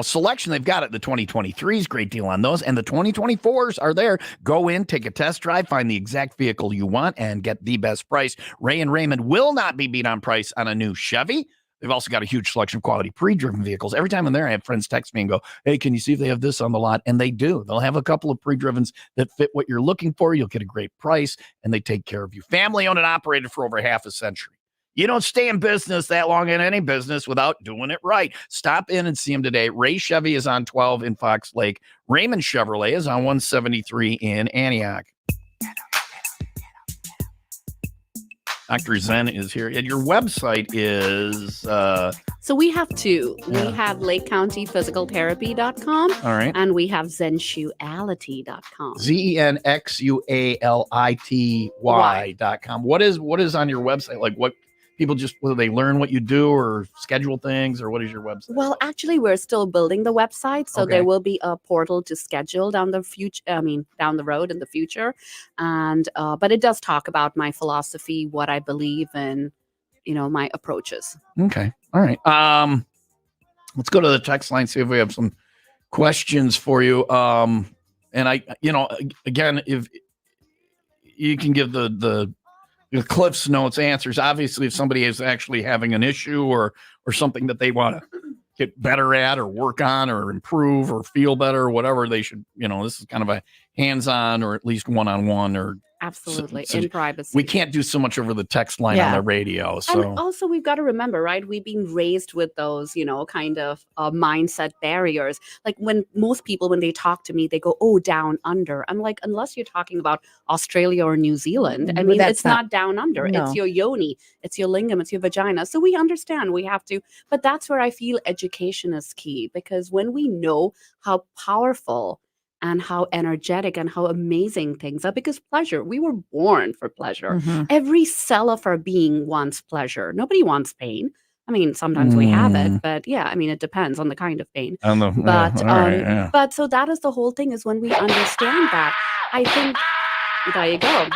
Selection, they've got it. The 2023s, great deal on those. And the 2024s are there. Go in, take a test drive, find the exact vehicle you want, and get the best price. Ray and Raymond will not be beat on price on a new Chevy. They've also got a huge selection of quality pre-driven vehicles. Every time I'm there, I have friends text me and go, hey, can you see if they have this on the lot? And they do. They'll have a couple of pre-drivens that fit what you're looking for. You'll get a great price, and they take care of you. Family owned and operated for over half a century. You don't stay in business that long in any business without doing it right. Stop in and see them today. Ray Chevy is on 12 in Fox Lake. Raymond Chevrolet is on 173 in Antioch. Dr. Zen is here. And your website is... So we have two. We have LakeCountyPhysicalTherapy.com. All right. And we have Zensuality.com. ZenXuality.com. What is on your website? Like what people will they learn what you do or schedule things, or what is your website? Well, actually, we're still building the website. So there will be a portal to schedule down the road in the future. And but it does talk about my philosophy, what I believe in, my approaches. Okay. All right. Let's go to the text line, see if we have some questions for you. And again, if you can give the Cliff's Notes answers, obviously, if somebody is actually having an issue or something that they want to get better at or work on or improve or feel better or whatever, they should, this is kind of a hands-on or at least one-on-one or absolutely so in privacy. We can't do so much over the text line on the radio. So and also we've got to remember, right? We've been raised with those, kind of mindset barriers. Like when most people, when they talk to me, they go, "Oh, down under." I'm like, unless you're talking about Australia or New Zealand, I mean, it's not down under. No. It's your yoni, it's your lingam, it's your vagina. So we understand we have to, but that's where I feel education is key, because when we know how powerful and how energetic and how amazing things are, because pleasure, we were born for pleasure. Mm-hmm. Every cell of our being wants pleasure. Nobody wants pain. I mean, sometimes we have it, but it depends on the kind of pain. But so that is the whole thing, is when we understand that, I think, there you go.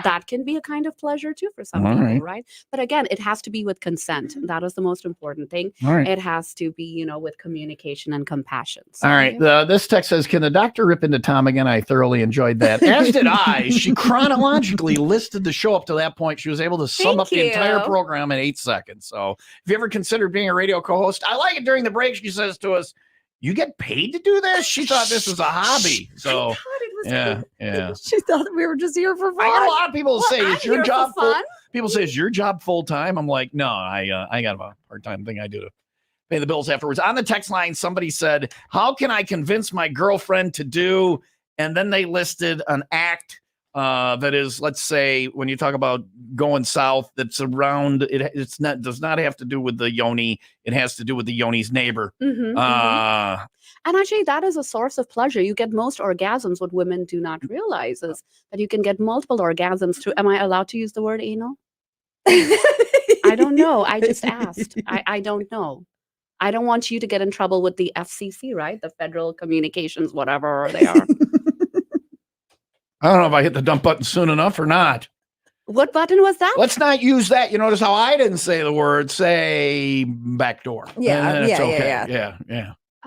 That can be a kind of pleasure too for some people, right? But again, it has to be with consent. That is the most important thing. It has to be, with communication and compassion. So, all right. This text says, can the doctor rip into Tom again? I thoroughly enjoyed that. As did I. She chronologically listed the show up to that point. She was able to sum up the entire program in 8 seconds. So if you ever considered being a radio co-host, I like it during the break. She says to us, you get paid to do this? She thought this was a hobby. So yeah. She thought we were just here for fun. I got a lot of people say, is your job fun? People say, is your job full time? I'm like, no, I got a part-time thing I do to pay the bills afterwards. On the text line, somebody said, how can I convince my girlfriend to do? And then they listed an act that is, let's say, when you talk about going south, that's around it. Does not have to do with the yoni. It has to do with the yoni's neighbor. And actually, that is a source of pleasure. You get most orgasms. What women do not realize is that you can get multiple orgasms through. Am I allowed to use the word anal? I don't know. I just asked. I don't know. I don't want you to get in trouble with the FCC, right? The Federal Communications, whatever they are. I don't know if I hit the dump button soon enough or not. What button was that? Let's not use that. You notice how I didn't say the word, say backdoor. Yeah.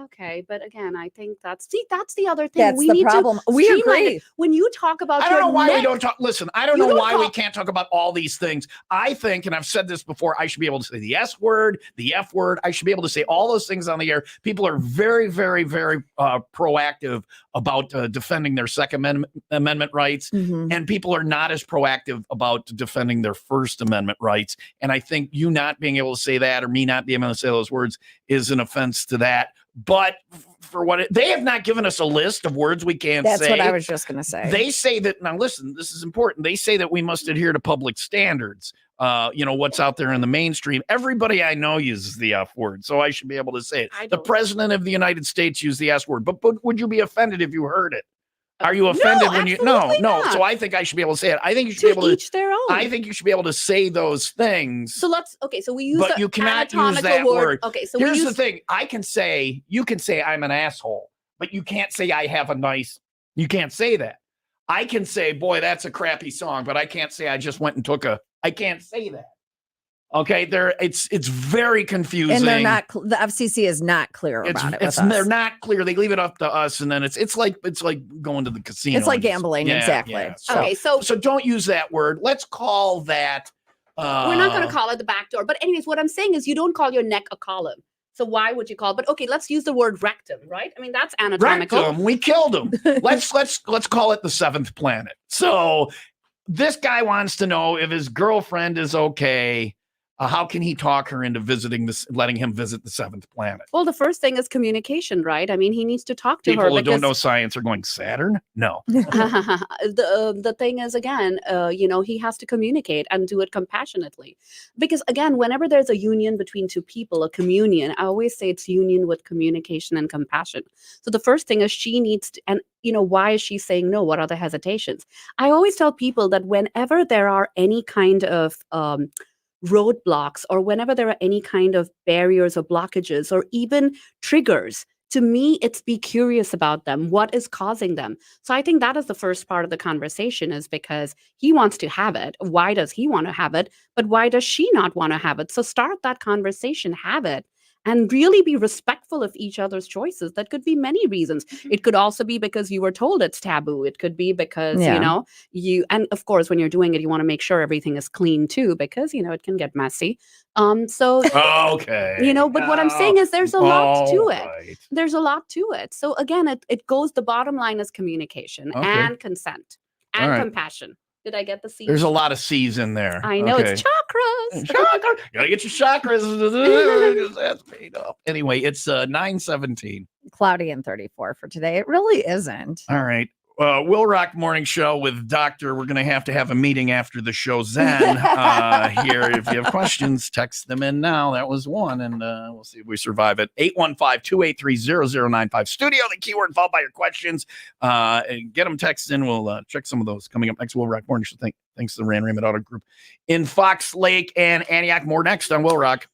Okay, but again, I think that's the other thing. That's the problem. We agree. When you talk about, I don't know why we don't talk. Listen, I don't know why we can't talk about all these things. I think, and I've said this before, I should be able to say the S word, the F word. I should be able to say all those things on the air. People are very, very, very proactive about defending their Second Amendment rights, and people are not as proactive about defending their First Amendment rights. And I think you not being able to say that, or me not being able to say those words, is an offense to that. But for what they have not given us a list of words we can't say. That's what I was just going to say. They say that, now listen, this is important. They say that we must adhere to public standards. What's out there in the mainstream. Everybody I know uses the F word, so I should be able to say it. The president of the United States used the S word, but would you be offended if you heard it? Are you offended when you? No. So I think I should be able to say it. I think you should be able to. Each their own. I think you should be able to say those things. So so we use. But you cannot use that word. Okay, so here's the thing. You can say I'm an asshole, but you can't say I have a nice. You can't say that. I can say, boy, that's a crappy song, but I can't say I just went and I can't say that. Okay, it's very confusing. And they're not, the FCC is not clear about it with us. They're not clear. They leave it up to us, and then it's like going to the casino. It's like gambling, exactly. Yeah. Okay, so don't use that word. Let's call that. we're not going to call it the back door. But anyways, what I'm saying is you don't call your neck a column. So why would you call? But okay, let's use the word rectum, right? I mean, that's anatomical. Rectum. We killed him. let's call it the seventh planet. So this guy wants to know if his girlfriend is okay. How can he talk her into letting him visit the seventh planet? Well, the first thing is communication, right? I mean, he needs to talk to her. People who don't know science are going, Saturn? No. The thing is, again, he has to communicate and do it compassionately. Because, again, whenever there's a union between two people, a communion, I always say it's union with communication and compassion. So the first thing is she needs to, and, why is she saying no? What are the hesitations? I always tell people that whenever there are any kind of roadblocks, or whenever there are any kind of barriers or blockages or even triggers, to me, it's be curious about them. What is causing them? So I think that is the first part of the conversation, is because he wants to have it. Why does he want to have it? But why does she not want to have it? So start that conversation, have it, and really be respectful of each other's choices. That could be many reasons. It could also be because you were told it's taboo. It could be because, and of course, when you're doing it, you want to make sure everything is clean too, because, it can get messy. Okay. But what I'm saying is there's a lot to it. Right. There's a lot to it. So again, it goes, the bottom line is communication and consent and compassion. Did I get the C? There's a lot of C's in there. I know, it's chakras. Gotta get your chakras. That's paid up. Anyway, it's 9:17. Cloudy and 34 for today. It really isn't. All right. Will Rock Morning Show with Doctor. We're going to have a meeting after the show. Zen here. If you have questions, text them in now. That was one, and we'll see if we survive it. 815-283-0095. Studio, the keyword followed by your questions. And get them texted in. We'll check some of those coming up next. Will Rock Morning Show. Thanks to the Rand Raymond Auto Group in Fox Lake and Antioch. More next on Will Rock.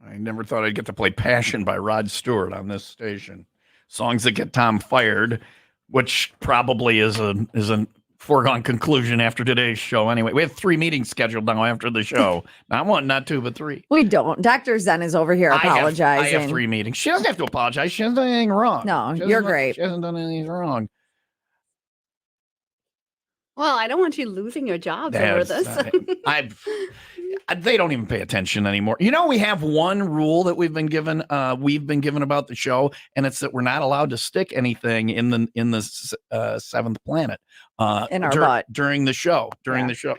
I never thought I'd get to play Passion by Rod Stewart on this station. Songs that get Tom fired, which probably is a foregone conclusion after today's show. Anyway, we have 3 meetings scheduled now after the show. Not 1, not 2, but 3. We don't. Dr. Zen is over here apologizing. I have 3 meetings. She doesn't have to apologize. She hasn't done anything wrong. No, you're great. She hasn't done anything wrong. Well, I don't want you losing your jobs over this. They don't even pay attention anymore. You know, we have one rule that we've been given about the show, and it's that we're not allowed to stick anything in the seventh planet in our butt during the show. The show.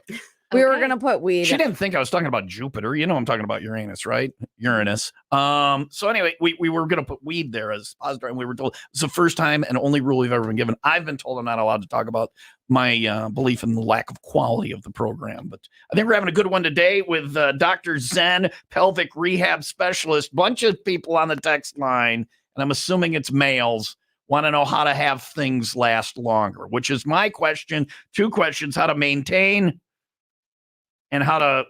We were gonna put weed. She didn't think I was talking about Jupiter. You know, I'm talking about Uranus, right? Uranus. So anyway, we were gonna put weed there as positive, and we were told it's the first time and only rule we've ever been given. I've been told I'm not allowed to talk about my belief in the lack of quality of the program, but I think we're having a good one today with Dr. Zen, pelvic rehab specialist. Bunch of people on the text line, and I'm assuming it's males, want to know how to have things last longer, which is my question. 2 questions: how to maintain and how to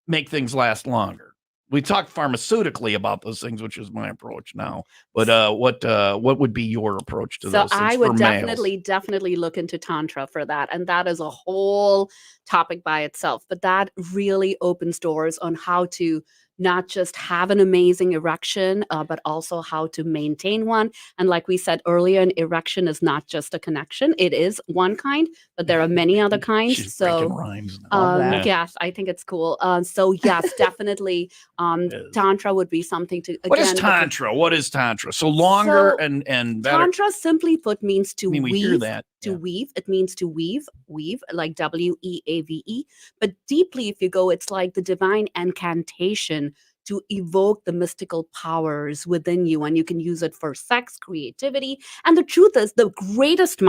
make things last longer. We talked pharmaceutically about those things, which is my approach now. But what would be your approach to those things? So I would for definitely look into Tantra for that. And that is a whole topic by itself. But that really opens doors on how to not just have an amazing erection, but also how to maintain one. And like we said earlier, an erection is not just a connection. It is one kind, but there are many other kinds. She's breaking rhymes now. Yes, I think it's cool. So yes, definitely Tantra would be something to, again. What is Tantra? What is Tantra? So longer and better. Tantra, simply put, means to weave. We hear that. Weave. It means to weave, like WEAVE. But deeply, if you go, it's like the divine incantation to evoke the mystical powers within you. And you can use it for sex, creativity. And the truth is, the greatest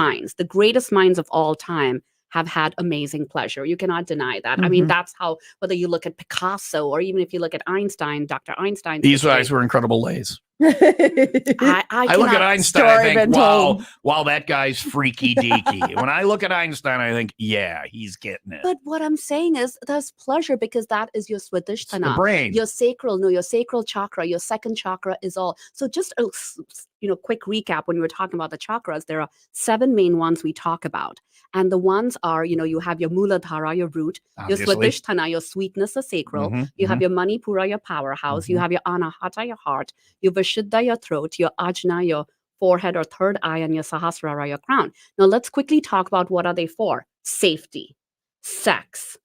minds of all time have had amazing pleasure. You cannot deny that. I mean, that's how, whether you look at Picasso or even if you look at Einstein, Dr. Einstein. These guys were incredible lays. I look at Einstein, I think, wow, that guy's freaky deaky. When I look at Einstein, I think, yeah, he's getting it. But what I'm saying is there's pleasure because that is your Swadhisthana. The brain. Your sacral chakra, your second chakra is all. So just a quick recap. When we were talking about the chakras, there are 7 main ones we talk about. And the ones are, you have your Muladhara, your root, Obviously. your Swadhisthana, your sweetness, the sacral. You have your Manipura, your powerhouse. You have your Anahata, your heart. Your Vishuddha, your throat. Your Ajna, your forehead or third eye, and your Sahasrara, your crown. Now let's quickly talk about what are they for. Safety, sex,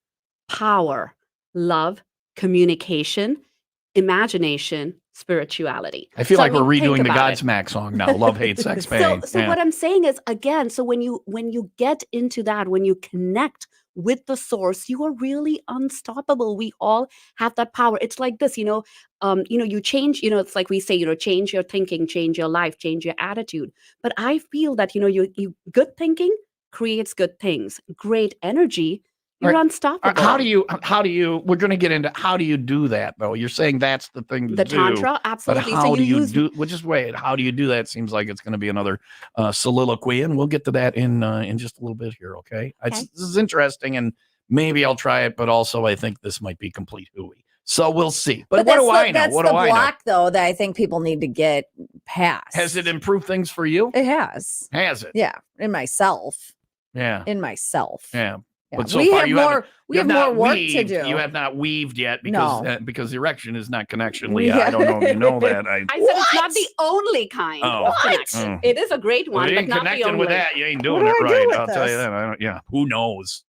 power, love, communication, imagination, spirituality. I feel like we're redoing the think about Godsmack song now. Love, hate, sex, pain. So what I'm saying is, again, so when you get into that, when you connect with the source, you are really unstoppable. We all have that power. It's like this, you change, it's like we say, change your thinking, change your life, change your attitude. But I feel that, you good thinking creates good things. Great energy, you're unstoppable. How do you, we're going to get into, how do you do that though? You're saying that's the thing to do. The Tantra, absolutely. But how do you do, well, just wait, how do you do that? Seems like it's going to be another soliloquy, and we'll get to that in just a little bit here, okay? This is interesting, and maybe I'll try it, but also I think this might be complete hooey. So we'll see. But what do I know? That's what the do block, though, that I think people need to get past. Has it improved things for you? It has. Has it? Yeah, in myself. Yeah. Yeah. But so we far, have more work to do. You have not weaved yet because erection is not connection, Yeah. Leah. I don't know if you know that. I said it's not the only kind of connection. It is a great one, you but ain't not the connecting only. with that. You ain't doing What it do I do right. with I'll tell you this? that. Who knows?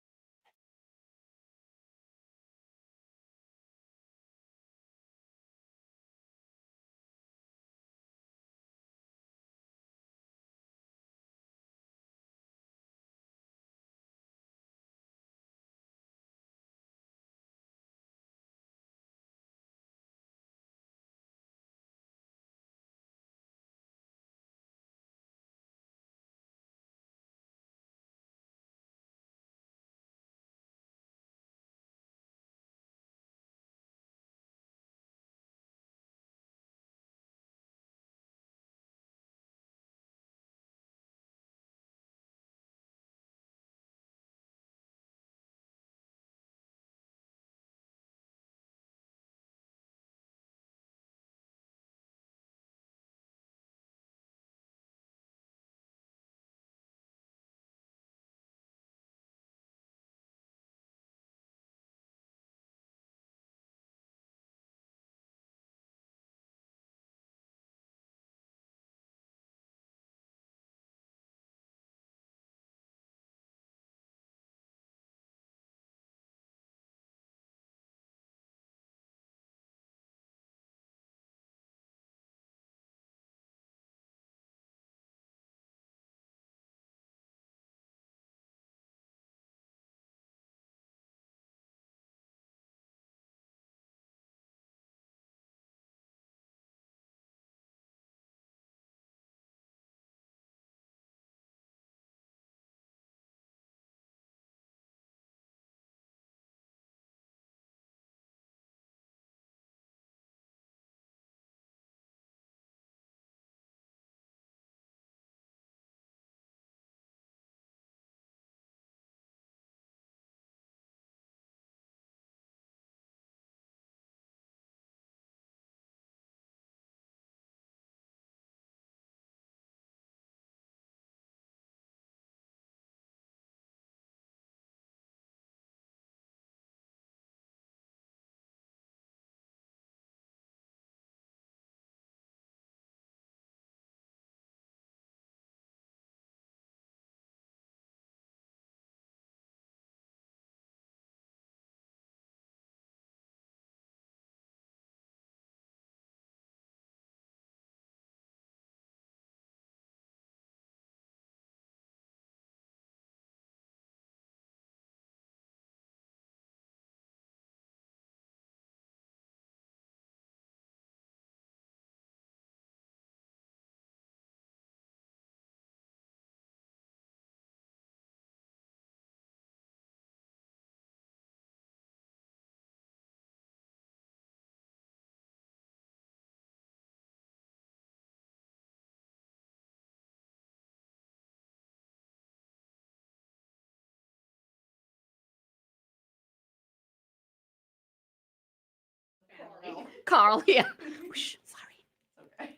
Carl. Yeah. Whoosh, sorry.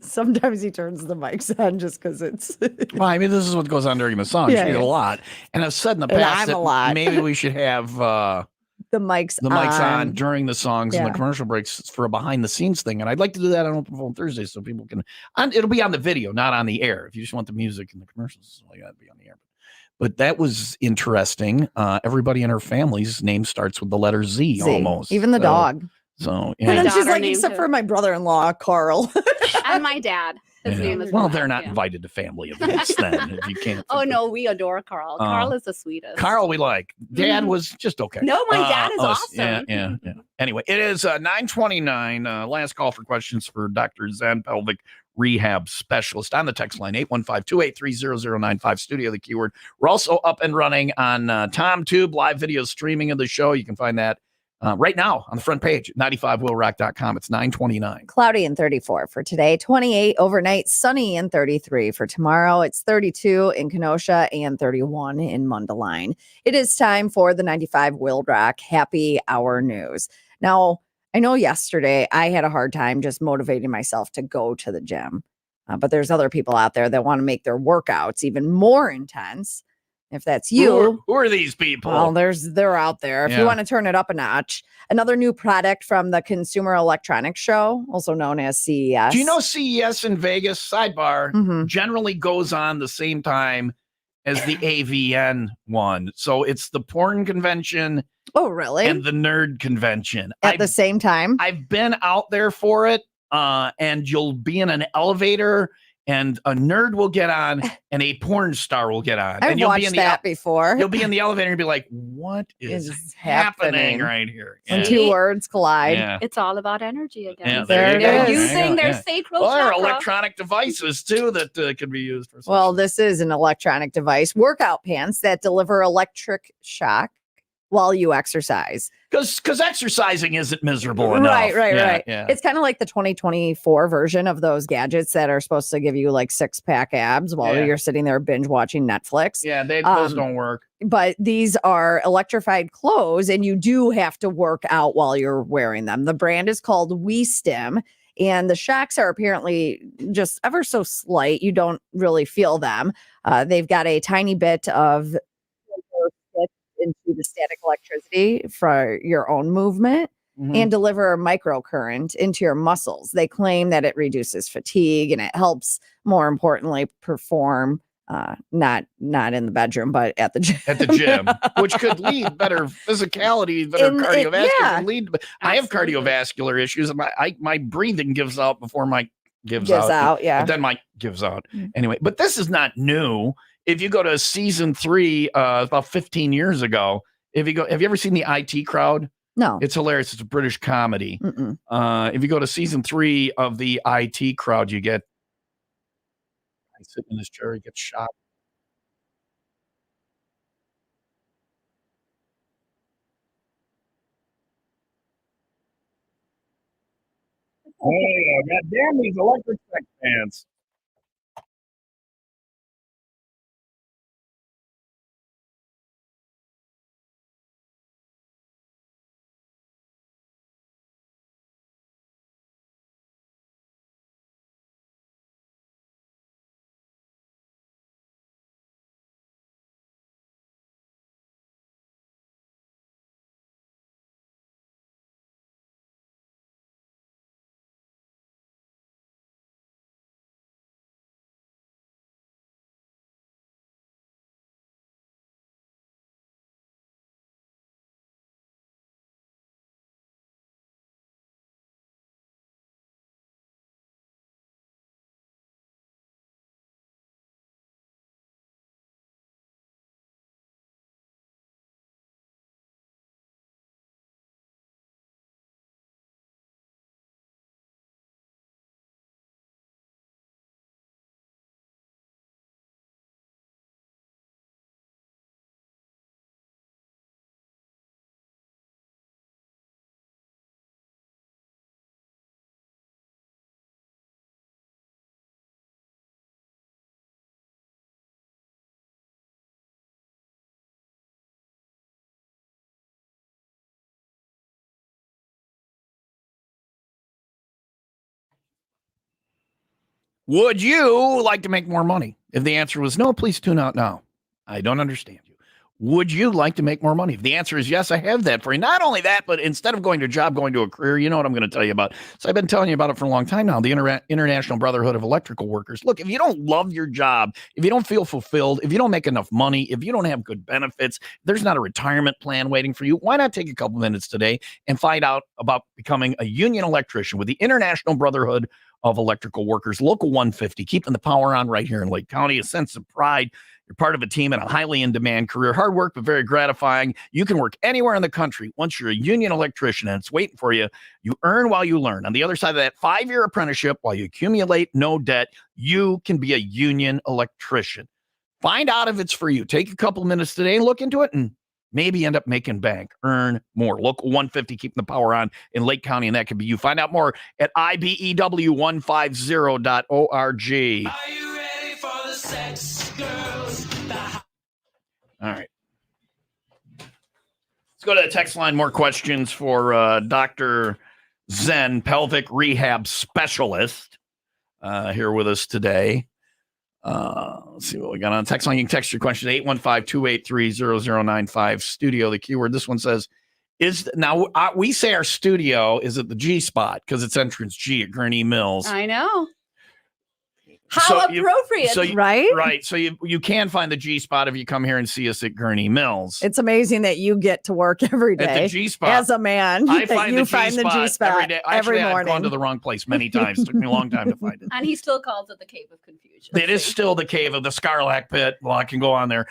Sometimes he turns the mics on just because it's Well, I mean, this is what goes on during the song. Yeah, She did yeah. a lot. And I've said in the And past I'm that a lot. maybe we should have the mics on during the songs and Yeah. the commercial breaks for a behind the scenes thing. And I'd like to do that on Open Phone Thursday so people can, it'll be on the video, not on the air. If you just want the music and the commercials, like that'd be on the air. But that was interesting. Everybody in her family's name starts with the letter Z, Z, almost. even the dog. So, My And then she's daughter like, named except her. for my brother-in-law, Carl. And my dad. His Yeah. name is Well, Rob, they're not yeah. invited to family events then, if you can't. Oh no, we adore Carl. Carl is the sweetest. Carl, we like. Dad Mhm. was just okay. No, my dad is Yeah, awesome. yeah. Anyway, it is 9:29. Last call for questions for Dr. Zen, pelvic rehab specialist on the text line 815-283-0095, studio the keyword. We're also up and running on TomTube, live video streaming of the show. You can find that right now on the front page at 95willrock.com. It's 9:29. Cloudy and 34 for today, 28 overnight, sunny and 33 for tomorrow. It's 32 in Kenosha and 31 in Mundelein. It is time for the 95 WIIL Rock Happy Hour News. Now, I know yesterday I had a hard time just motivating myself to go to the gym, but there's other people out there that want to make their workouts even more intense. If that's you, Who are these people? well, they're out there. If Yeah. you want to turn it up a notch, another new product from the Consumer Electronics Show, also known as CES. Do you know CES in Vegas, sidebar, Mhm. generally goes on the same time as the AVN one. So it's the porn convention Oh, really? and the nerd convention. At the same time? I've been out there for it, and you'll be in an elevator, and a nerd will get on, and a porn star will get on. I've and you'll be watched in the that before. You'll be in the elevator and be like, "What is Is happening happening right here?" When Yeah. two words collide. Yeah. It's all about energy again. Yeah, there it They're is. using There you go, their yeah. sacral Well, there are chakra. electronic devices too that could be used for. Well, this is an electronic device, workout pants that deliver electric shock while you exercise. because exercising isn't miserable enough. Right. Yeah. It's kind of like the 2024 version of those gadgets that are supposed to give you like 6-pack abs while Yeah. you're sitting there binge watching Netflix. Yeah, those don't work. But these are electrified clothes, and you do have to work out while you're wearing them. The brand is called WeStim, and the shocks are apparently just ever so slight. You don't really feel them. They've got a tiny bit of into the static electricity for your own movement Mhm. and deliver a microcurrent into your muscles. They claim that it reduces fatigue and it helps, more importantly, perform not in the bedroom, but at the gym. At the gym, which could lead better physicality, better cardiovascular. yeah. Lead. I have Absolutely. cardiovascular issues, and my breathing gives out before my gives Gives out. out, yeah. But then my gives out Mm. anyway. But this is not new. If you go to season 3, about 15 years ago, have you ever seen the IT Crowd? No. It's hilarious. It's a British comedy. Mm-mm. If you go to season 3 of the IT Crowd, you get I sit in this chair, he gets shot. Oh, goddamn these electric sex fans. Would you like to make more money? If the answer was no, please tune out now. I don't understand you. Would you like to make more money? If the answer is yes, I have that for you. Not only that, but instead of going to a job, going to a career, you know what I'm going to tell you about. So I've been telling you about it for a long time now, the International Brotherhood of Electrical Workers. Look, if you don't love your job, if you don't feel fulfilled, if you don't make enough money, if you don't have good benefits, there's not a retirement plan waiting for you, why not take a couple minutes today and find out about becoming a union electrician with the International Brotherhood of Electrical Workers, Local 150, keeping the power on right here in Lake County, a sense of pride. You're part of a team in a highly in-demand career. Hard work, but very gratifying. You can work anywhere in the country. Once you're a union electrician and it's waiting for you, you earn while you learn. On the other side of that 5-year apprenticeship, while you accumulate no debt, you can be a union electrician. Find out if it's for you. Take a couple minutes today and look into it and maybe end up making bank. Earn more. Local 150, keeping the power on in Lake County, and that could be you. Find out more at ibew150.org. Are you ready for the sex girls? All right. Let's go to the text line. More questions for Dr. Zen, pelvic rehab specialist, here with us today. Let's see what we got on text line. You can text your question to 815-283-0095 studio, the keyword. This one says, we say our studio is at the G spot because it's entrance G at Gurney Mills. I know. How appropriate. Right? Right. So you can find the G spot if you come here and see us at Gurney Mills. It's amazing that you get to work every day At the G spot. as a man. I that find you the find the G spot every day. Actually, every morning. I've gone to the wrong place many times. It took me a long time to find it. And he still calls it the Cave of Confusion. It is still the cave of the Scarlac pit. Well, I can go on there.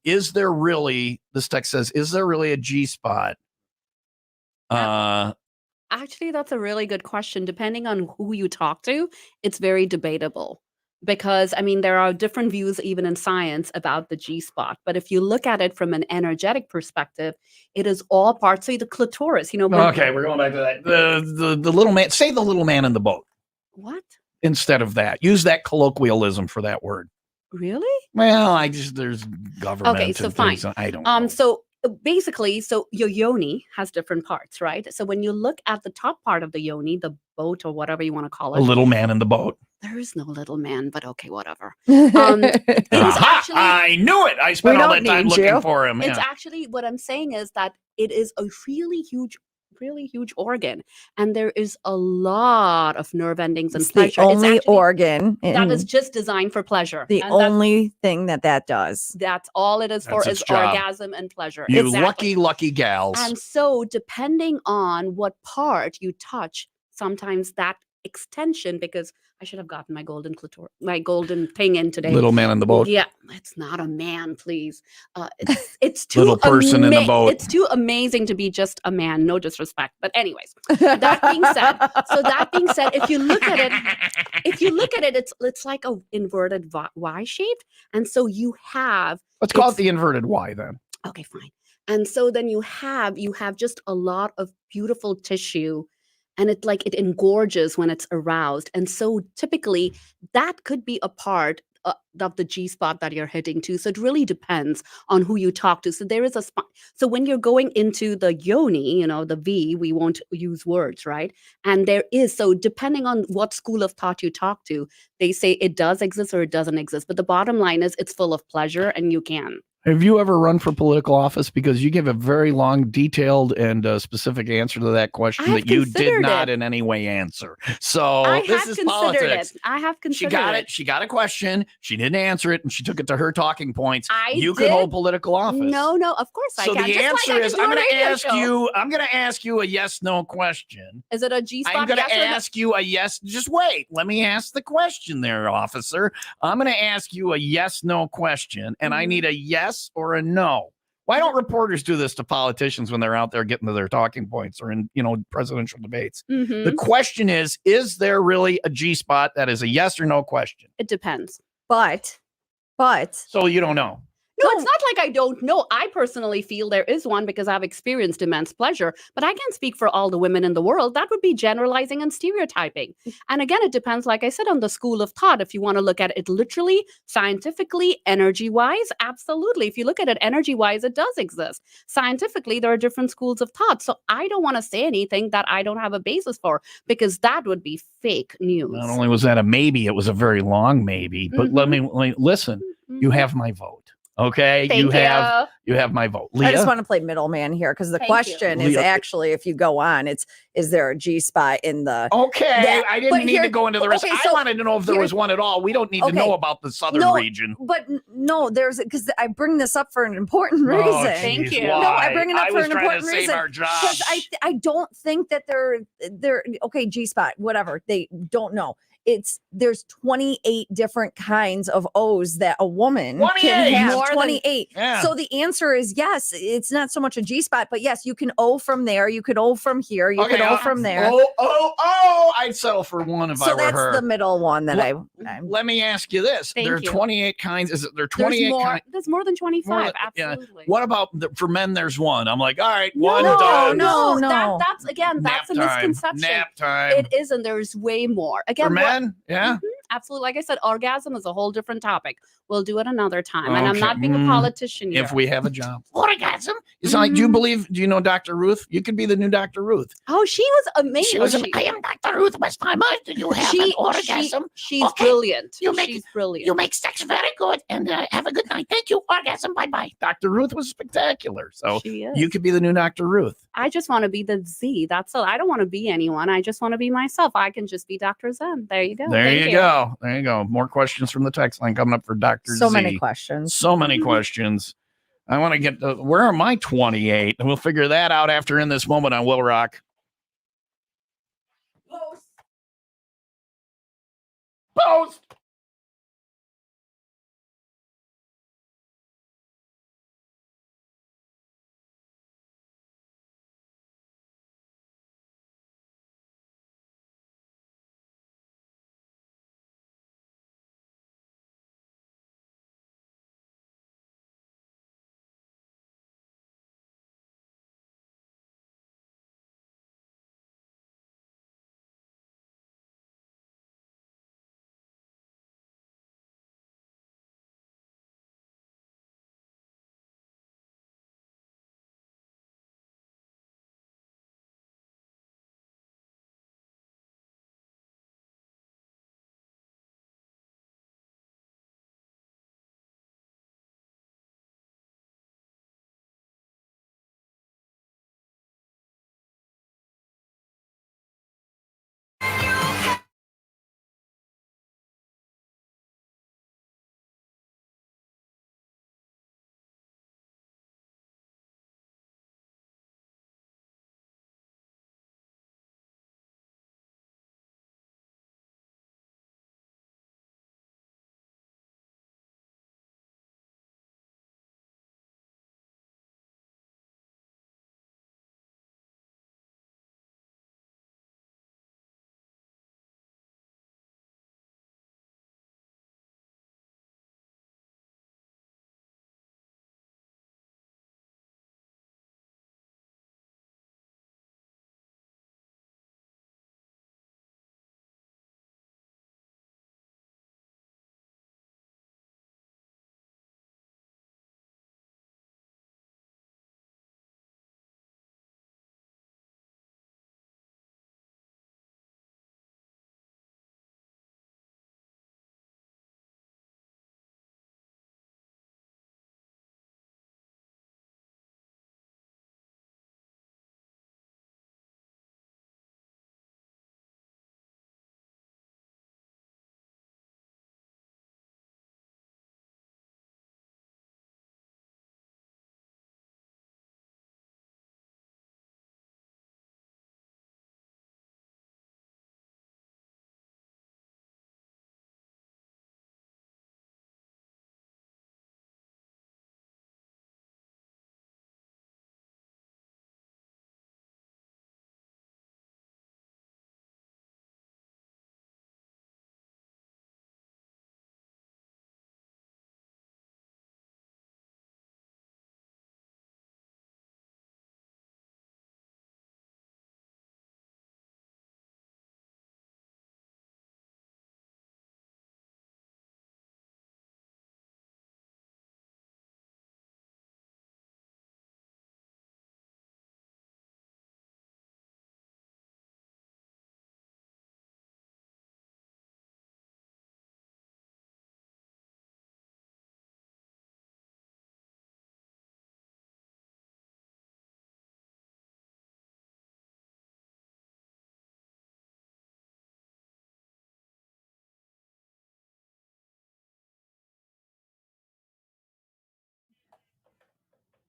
Is there really, this text says, is there really a G spot? Actually, that's a really good question. Depending on who you talk to, it's very debatable. Because, I mean, there are different views even in science about the G-spot. But if you look at it from an energetic perspective, it is all parts. So the clitoris, Okay, we're going back to that. The little man, say the little man in the boat. What? Instead of that. Use that colloquialism for that word. Really? Well, there's government. Okay, so and fine. things, I don't know. So basically, your yoni has different parts, right? So when you look at the top part of the yoni, the boat or whatever you want to call it. A little man in the boat. There is no little man, but okay, whatever. It is actually, I knew it. I spent all that time looking for him. It's actually, what I'm saying is that it is a really huge organ, and there is a lot of nerve endings and It's pleasure. the only actually, organ that is just designed for pleasure. the And only thing that does. that's all it is for, That's is its job. orgasm and pleasure. You Exactly. lucky gals. And so, depending on what part you touch, sometimes that extension, because I should have gotten my golden thing in today. Little man in the boat. Yeah, it's not a man, please. It's too Little person in the boat. It's too amazing to be just a man. No disrespect, but anyways. That being said, if you look at it, it's like a inverted Y shaped, and so you have. Let's call it the inverted Y then. Okay, fine. And so then you have just a lot of beautiful tissue, and it engorges when it's aroused. And so typically that could be a part of the G spot that you're hitting to. So it really depends on who you talk to. So there is so when you're going into the yoni, the V, we won't use words, right? And so depending on what school of thought you talk to, they say it does exist or it doesn't exist. But the bottom line is it's full of pleasure, and you can. Have you ever run for political office? Because you give a very long, detailed, and specific answer to that question that you did not in any way answer. So this is politics. I have considered She got it. She got a question. She didn't answer it, and she took it to her talking points. You could hold political office. No, of course I can. So the answer is, I'm going to ask you a yes/no question. Is it a G-spot? I'm going to ask you a yes. Just wait. Let me ask the question there, officer. I'm going to ask you a yes/no question, and I need a yes or a no. Why don't reporters do this to politicians when they're out there getting to their talking points or in, presidential debates? Mm-hmm. The question is there really a G spot? That is a yes or no question. It depends. But So you don't know. No, it's not like I don't know. I personally feel there is one because I've experienced immense pleasure, but I can't speak for all the women in the world. That would be generalizing and stereotyping. And again, it depends, like I said, on the school of thought. If you want to look at it literally, scientifically, energy-wise, absolutely. If you look at it energy-wise, it does exist. Scientifically, there are different schools of thought. So I don't want to say anything that I don't have a basis for because that would be fake news. Not only was that a maybe, it was a very long maybe. But let me listen. You have my vote. Okay, Thank you have my vote. I Leah? just want to play middleman here because the Thank you. question is Leah. actually, if you go on, is there a G spot in the? Okay, that- I didn't but need here- to go into the rest. okay, I so wanted to know if there was one at all. We don't need to okay. know about the southern No, region. But no, there's because I bring this up for an important reason. Oh, Thank geez, you. why? No, I bring it up I for was an trying important to save reason. our Because jobs. I don't think that they're okay, G spot, whatever. They don't know. There's 28 different kinds of O's that a woman 28! can have. More than- 28. Yeah. So the answer is yes. It's not so much a G spot, but yes, you can O from there. You could O from here. You could O from there. I'd settle for one if I So were that's her. the middle one that Let- I'm Let me ask you this: Thank there are you. 28 kinds. Is it there are There's 28 more. kinds? There's more than 25. More than- yeah. Absolutely. What about for men? There's one. I'm like, all right, No, one No, done. no. That's again, Nap that's a time. misconception. Nap time. It isn't. There's way more. Again, For what- men, yeah. absolutely. Like I said, orgasm is a whole different topic. We'll do it another time. And I'm Okay. not being a politician here. If we have a job, orgasm. It's like, do you believe? Do you know Dr. Ruth? You could be the new Dr. Ruth. Oh, she was amazing. I am Dr. Ruth Westheimer. Do you have an orgasm? She's Okay. brilliant. You make- She's brilliant. You make sex very good, and have a good night. Thank you. Orgasm. Bye bye. Dr. Ruth was spectacular. So She is. you could be the new Dr. Ruth. I just want to be the Z. That's all. I don't want to be anyone. I just want to be myself. I can just be Dr. Zen. There you go. There Thank you go. There you go. More questions from the text line coming up for Dr. so Z. many questions. So many questions. I want to get the, where are my 28? And we'll figure that out after In This Moment on Will Rock. Post.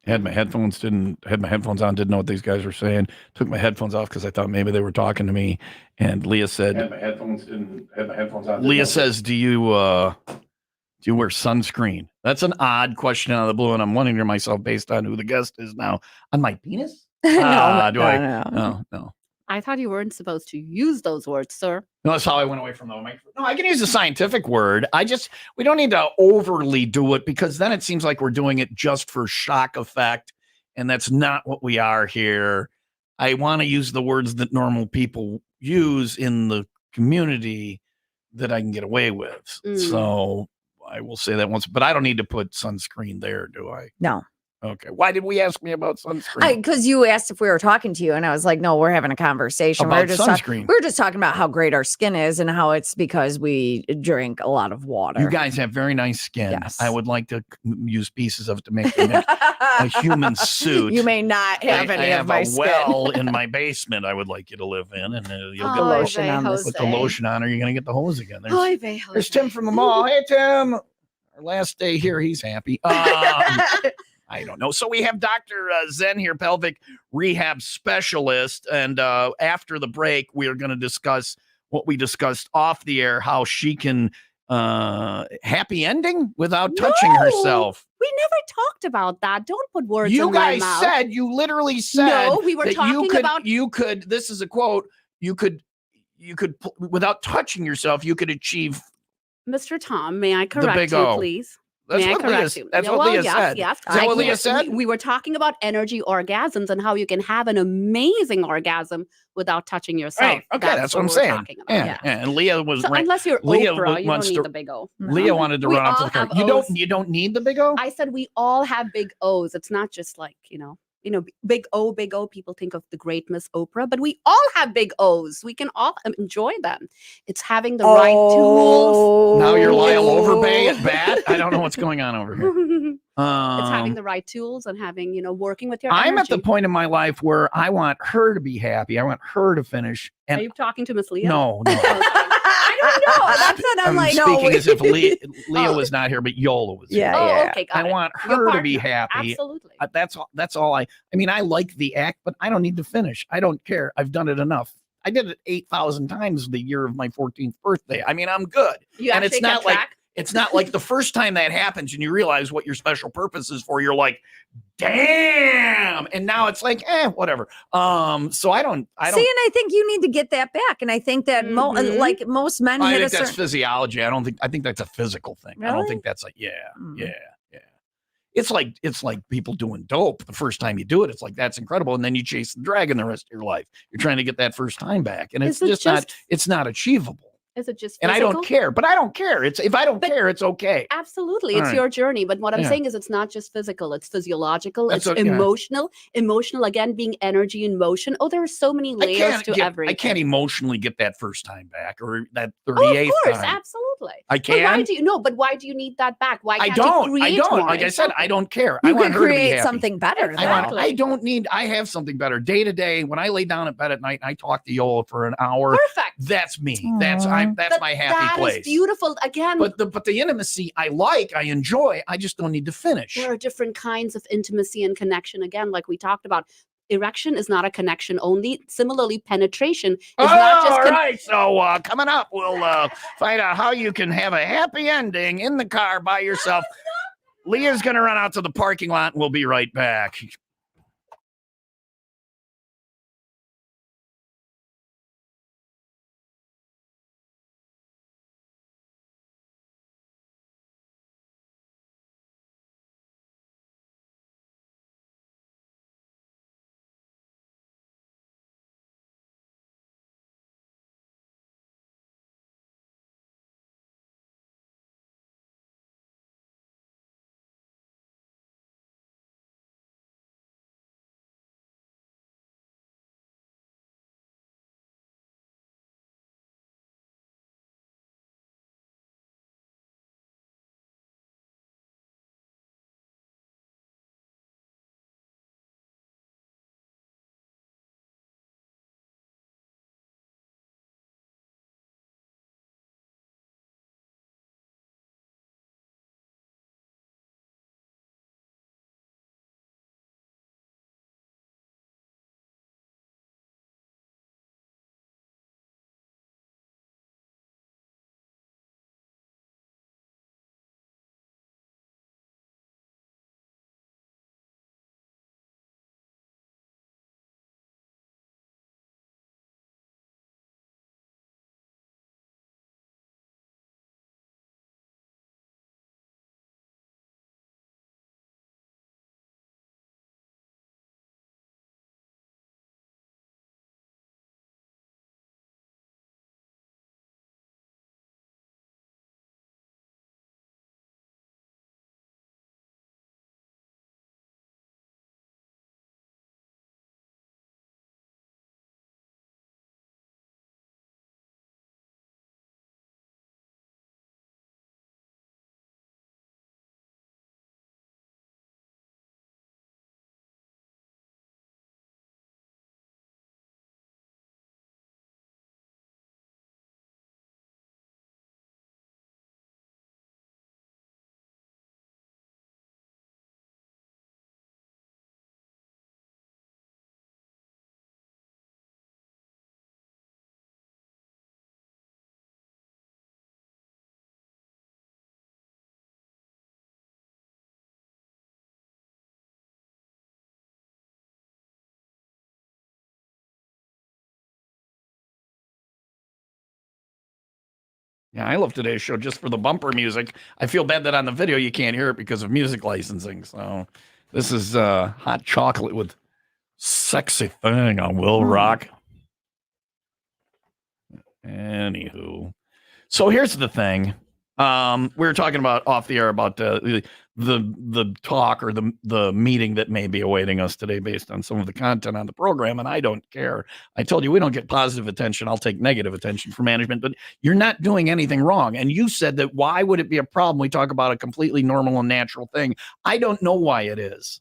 Had my headphones on, didn't know what these guys were saying. Took my headphones off because I thought maybe they were talking to me. And Leah said, had my headphones on. Leah says, do you wear sunscreen? That's an odd question out of the blue, and I'm wondering to myself based on who the guest is now. On my penis? No, Do I? no. No. I thought you weren't supposed to use those words, sir. No, that's how I went away from the microphone. No, I can use a scientific word. We don't need to overly do it because then it seems like we're doing it just for shock effect. And that's not what we are here. I want to use the words that normal people use in the community that I can get away with. So I will say that once, but I don't need to put sunscreen there, do I? No. Okay. Why did we ask me about sunscreen? Because you asked if we were talking to you, and I was like, no, we're having a conversation. About We're just sunscreen. we're just talking about how great our skin is and how it's because we drink a lot of water. You guys have very nice skin. Yes. I would like to use pieces of it to make a human suit. You may not have I any have of my a skin. well in my basement I would like you to live in, and you'll get lotion on Jose. put the lotion on, or you're going to get the hose again. Oy vey, There's Jose. Tim from the mall. Hey, Tim. Our last day here, he's happy. I don't know. So we have Dr. Zen here, pelvic rehab specialist. And after the break, we are going to discuss what we discussed off the air, how she can happy ending without touching herself. We never talked about that. Don't put words You in my guys mouth. said, you literally said, No, we were that talking about. you could, this is a quote, you could, without touching yourself, you could achieve. Mr. Tom, may I correct big you, O. please? That's May I what correct Leah, you? that's Yeah, what well, Leah yes, said. Yes. Is that what Leah Yes. said? We were talking about energy orgasms and how you can have an amazing orgasm without touching yourself. Right. Okay, that's what I'm we're saying. talking about, Yeah. And Leah was So right. unless you're Leah Oprah, you wants don't need to- the big O. Leah wanted to We run up to all the car. have O's. You don't need the big O? I said we all have big O's. It's not just like, big O, big O. People think of the great Miss Oprah, but we all have big O's. We can all enjoy them. It's having the right tools. Now you're Lyle Overbay at bat. I don't know what's going on over here. It's having the right tools and having, working with your I'm energy. at the point in my life where I want her to be happy. I want her to finish. Are And you talking to Miss Leah? no. I don't know. That's what I'm like. speaking No. as if Leah was not here, but Yola was here. Yeah, Oh, yeah. okay. Got I it. want Your her to be partner. happy. Absolutely. That's all I mean, I like the act, but I don't need to finish. I don't care. I've done it enough. I did it 8,000 times the year of my 14th birthday. I mean, I'm good. You And actually it's not kept like track? it's not like the first time that happens and you realize what your special purpose is for. You're like, damn. And now it's like, whatever. So I don't See, and I think you need to get that back. And I think that Mhm. like most men I hit think a that's certain. physiology. I think that's a physical thing. I don't Really? think that's like, yeah. Mm. It's like people doing dope. The first time you do it, it's like, that's incredible. And then you chase the dragon the rest of your life. You're trying to get that first time back. And it's Is it it's not achievable. Is it just And I physical? don't care, but I don't care. If I don't care, it's okay. Absolutely. All It's right. your journey. But what I'm Yeah. saying is it's not just physical, it's physiological, That's it's what- yeah. emotional. Emotional, again, being energy in motion. Oh, there are so many layers to everything. I can't emotionally get that first time back or that Oh, of 38th course, time. absolutely. I But why can. do you but why do you need that back? Why I can't don't. you create I don't. more? Like I said, I Exactly. don't care. I You want could her to be create happy. something better. Exactly. I have something better. Day to day, when I lay down at bed at night and I talk to Yola for an hour, Perfect. that's me. Aw. That's my happy That place. is beautiful. Again, But the intimacy I enjoy. I just don't need to finish. there are different kinds of intimacy and connection. Again, like we talked about, erection is not a connection only. Similarly, penetration is not just all right. So coming up, we'll find out how you can have a happy ending in the car by yourself. Leah's going to run out to the parking lot, and we'll be right back. Yeah, I love today's show just for the bumper music. I feel bad that on the video you can't hear it because of music licensing. So this is Hot Chocolate with Sexy Thing on Will Rock. Anywho, so here's the thing. We were talking about off the air about the talk or the meeting that may be awaiting us today based on some of the content on the program, and I don't care. I told you we don't get positive attention. I'll take negative attention from management, but you're not doing anything wrong. And you said that why would it be a problem? We talk about a completely normal and natural thing. I don't know why it is.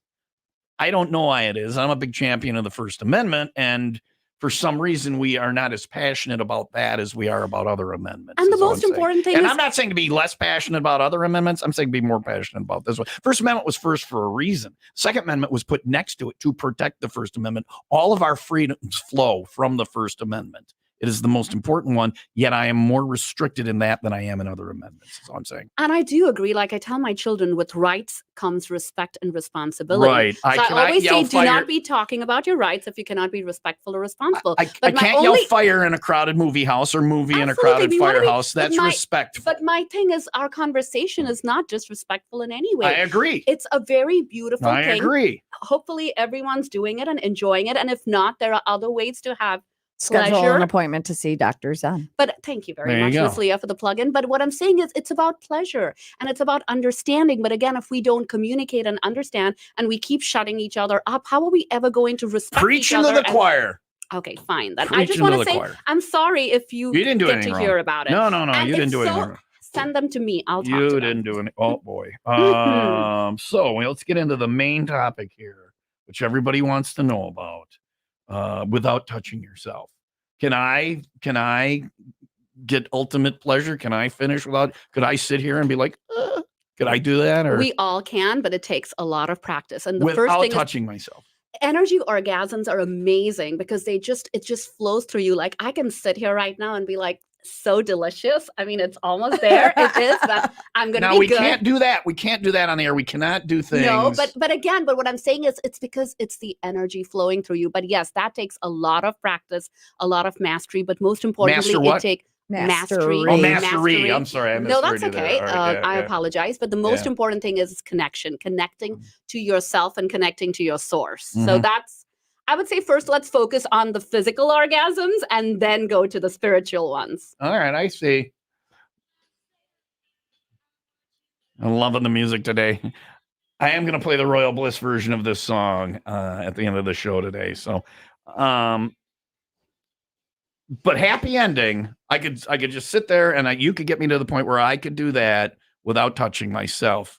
I don't know why it is. I'm a big champion of the First Amendment, and for some reason, we are not as passionate about that as we are about other amendments. And the most important thing and is, I'm not saying to be less passionate about other amendments. I'm saying be more passionate about this one. First Amendment was first for a reason. Second Amendment was put next to it to protect the First Amendment. All of our freedoms flow from the First Amendment. It is the most important one, yet I am more restricted in that than I am in other amendments. That's all I'm saying. and I do agree. Like I tell my children, with rights comes respect and responsibility. Right. So I always say, do fire. not be talking about your rights if you cannot be respectful or responsible. I But my can't only- yell fire in a crowded movie house or movie in a Absolutely, crowded we wanna be- firehouse. but That's my- respectful. But my thing is, our conversation is not disrespectful in any way. I agree. It's a very beautiful I thing. agree. Hopefully, everyone's doing it and enjoying it. And if not, there are other ways to have Schedule pleasure. an appointment to see Dr. Zen. But thank you very There you much, go. Miss Leah, for the plug-in. But what I'm saying is it's about pleasure and it's about understanding. But again, if we don't communicate and understand and we keep shutting each other up, how are we ever going to respect each Preaching to other? the choir. Okay, fine. Then I Preaching just to want the to say choir. I'm sorry if you, You didn't do get anything to wrong. hear about it. No, And you if didn't do so, anything wrong. Send them to me. I'll talk You to didn't them. do any. Oh boy. So let's get into the main topic here, which everybody wants to know about. Without touching yourself, can I get ultimate pleasure? Can I finish without? Could I sit here and be like, could I do that? Or We all can, but it takes a lot of practice. And the first without thing is touching myself? energy orgasms are amazing because it just flows through you. Like I can sit here right now and be like, so delicious. I mean, it's almost there. It is, but I'm gonna Now be we good. can't do that. We can't do that on the air. We cannot do things. No, but again, but what I'm saying is it's because it's the energy flowing through you. But yes, that takes a lot of practice, a lot of mastery, but most importantly, Master what? it takes Mastery. Oh, Mastery. mastery. I'm sorry. I no, misheard that's you there. okay. All right, I yeah. apologize. But the most Yeah. important thing is connection, connecting to yourself and connecting to your source. So Mhm. that's, I would say first, let's focus on the physical orgasms and then go to the spiritual ones. All right, I see. I'm loving the music today. I am going to play the Royal Bliss version of this song at the end of the show today. So, but happy ending. I could just sit there and you could get me to the point where I could do that without touching myself.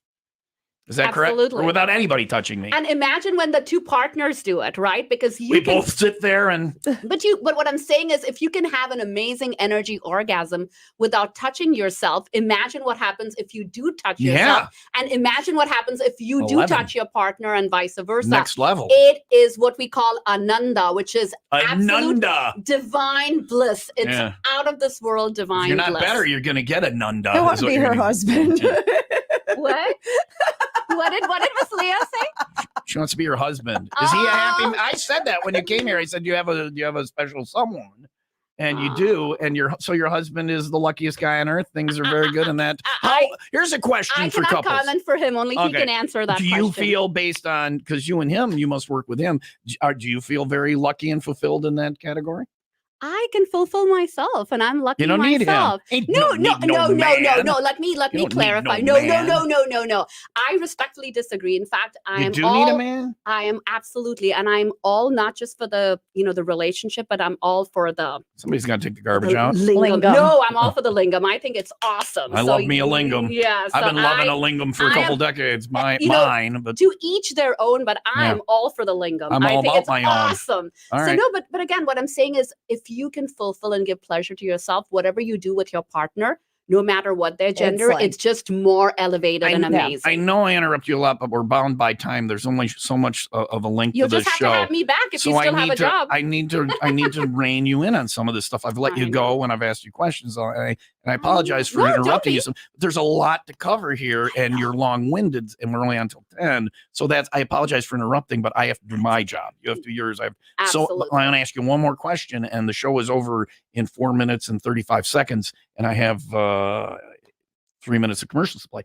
Is that correct? Absolutely. Or without anybody touching me? And imagine when the two partners do it, right? Because you We can both sit there and But what I'm saying is if you can have an amazing energy orgasm without touching yourself, imagine what happens if you do touch yourself. And imagine what happens if you do 11. touch your partner and vice versa. next level. It is what we call ananda, which is absolute Ananda. divine bliss. It's Yeah. out of this world divine If you're not bliss. better, you're going to get a nunda. I want is to what be you're her gonna- husband. What? what did Miss Leah say? She wants to be your husband. Is he a happy? Oh. I said that when you came here. I said, do you have a special someone? And you do. And your husband is the luckiest guy on earth. Things are very good in that. Here's a question I for cannot couples. comment for him. Only he Okay. can answer that Do question. you feel based on, because you and him, you must work with him. Do you feel very lucky and fulfilled in that category? I can fulfill myself, and I'm lucky You don't need him. myself. Ain't No. need Let me You don't need clarify. no man. No. I respectfully disagree. In fact, I You am do all, need a man? I am absolutely, and I'm all not just for the the relationship, but I'm all for the Somebody's got to take the garbage out. lingam. Lingam. No, I'm all for the lingam. I think it's awesome. I love me a lingam. Yeah, I've so been loving a lingam for a I couple am- decades. you know, Mine, but to each their own, but I'm all for the lingam. I'm I all think about it's my own. awesome. all So right. no, but again, what I'm saying is if you can fulfill and give pleasure to yourself, whatever you do with your partner, no matter what their gender, like- it's just more elevated and amazing. I know I interrupt you a lot, but we're bound by time. There's only so much of a length You'll to this just have show. to have me back if you So still have a job. I need to rein you in on some of this stuff. I've let you I go when I've asked you questions, And I apologize for No, don't interrupting be. you. There's a lot to cover here, and you're long-winded, and we're only on until 10. So I apologize for interrupting, but I have to do my job. You have to do yours. So Absolutely. I'm going to ask you one more question, and the show is over in 4 minutes and 35 seconds, and I have 3 minutes of commercial supply.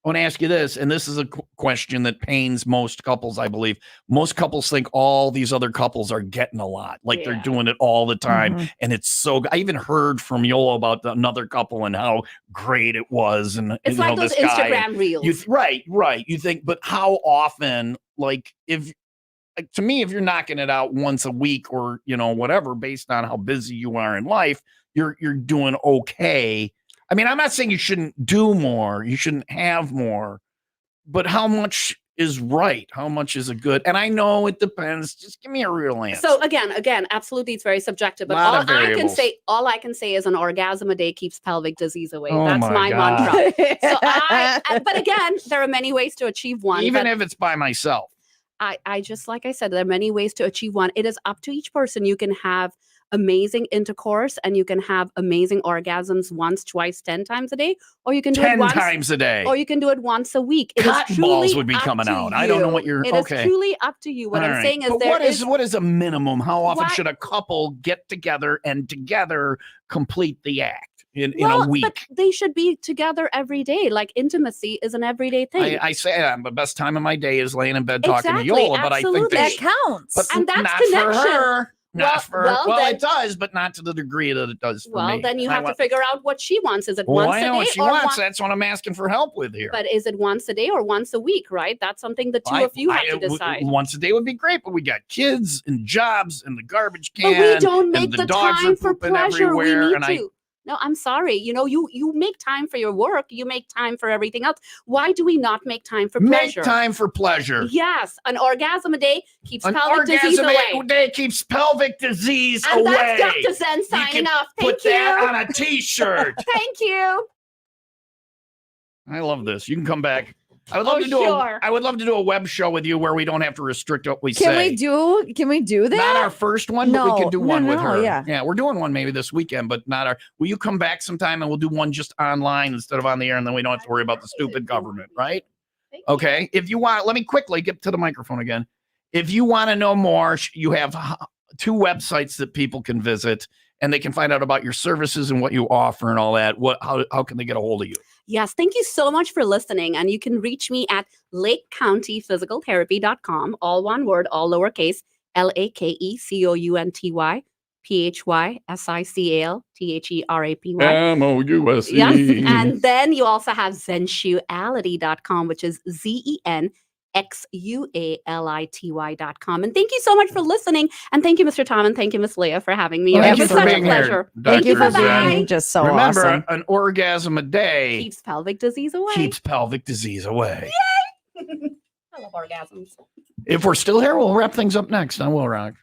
I want to ask you this, and this is a question that pains most couples, I believe. Most couples think all these other couples are getting a lot, like they're doing it all the time. And it's so, I even heard from Yola about another couple and how great it was. And It's like those Instagram reels. Right. You think, but how often, like to me, if you're knocking it out once a week or, whatever, based on how busy you are in life, you're doing okay. I mean, I'm not saying you shouldn't do more, you shouldn't have more, but how much is right? How much is a good? And I know it depends. Just give me a real answer. So again, absolutely, it's very subjective. But all I can say is an orgasm a day keeps pelvic disease away. Oh That's my God. mantra. So but again, there are many ways to achieve one. Even if it's by myself. I just, like I said, there are many ways to achieve one. It is up to each person. You can have amazing intercourse and you can have amazing orgasms once, twice, 10 times a day, or you can do 10 it once times a day, or you can do it once a week. It Cotton is truly balls would be up coming to out. You. I don't know what you're. It is truly up to you. What All I'm right. saying is, but what is a minimum? How often should a couple get together and together complete the act in a week? But they should be together every day. Like intimacy is an everyday thing. I say the best time of my day is laying in bed talking to Yola, but I think absolutely. that counts. But and that's not connection. for her. Not for her. Well, then, it does, but not to the degree that it does for me. Well, then you have to figure out what she wants. Is it well, once I a know day? what she wants. That's what I'm asking for help with here. But is it once a day or once a week, right? That's something the two of you have to decide. Once a day would be great, but we got kids and jobs and the garbage can. But we don't make the time for pleasure. We need and to. No, I'm sorry. You make time for your work. You make time for everything else. Why do we not make time for pleasure? Make time for pleasure. Yes. An orgasm a day keeps pelvic disease away. An orgasm a day keeps pelvic disease and away. And that's Dr. Zen signing off. Thank you. Put that on a t-shirt. Thank you. I love this. You can come back. I would love to do a web show with you where we don't have to restrict what we say. Can we do that? Not our first one, but we can do one with her. Yeah, we're doing one maybe this weekend, but not our. Will you come back sometime and we'll do one just online instead of on the air, and then we don't have to worry about the stupid government, right? Okay. If you want, let me quickly get to the microphone again. If you want to know more, you have 2 websites that people can visit, and they can find out about your services and what you offer and all that. How can they get a hold of you? Yes, thank you so much for listening. And you can reach me at lakecountyphysicaltherapy.com, all one word, all lowercase, LakeCountyphysicaltherapy. MOUSE. Yes, and then you also have zensuality.com, which is ZenXuality.com. And thank you so much for listening. And thank you, Mr. Tom, and thank you, Miss Leah, for having me. Thank you it was for such being a pleasure. Here, thank you for Bye-bye. being just so Remember, awesome. an orgasm a day keeps pelvic disease away. Keeps pelvic disease away. Yay! I love orgasms. If we're still here, we'll wrap things up next on Will Rock.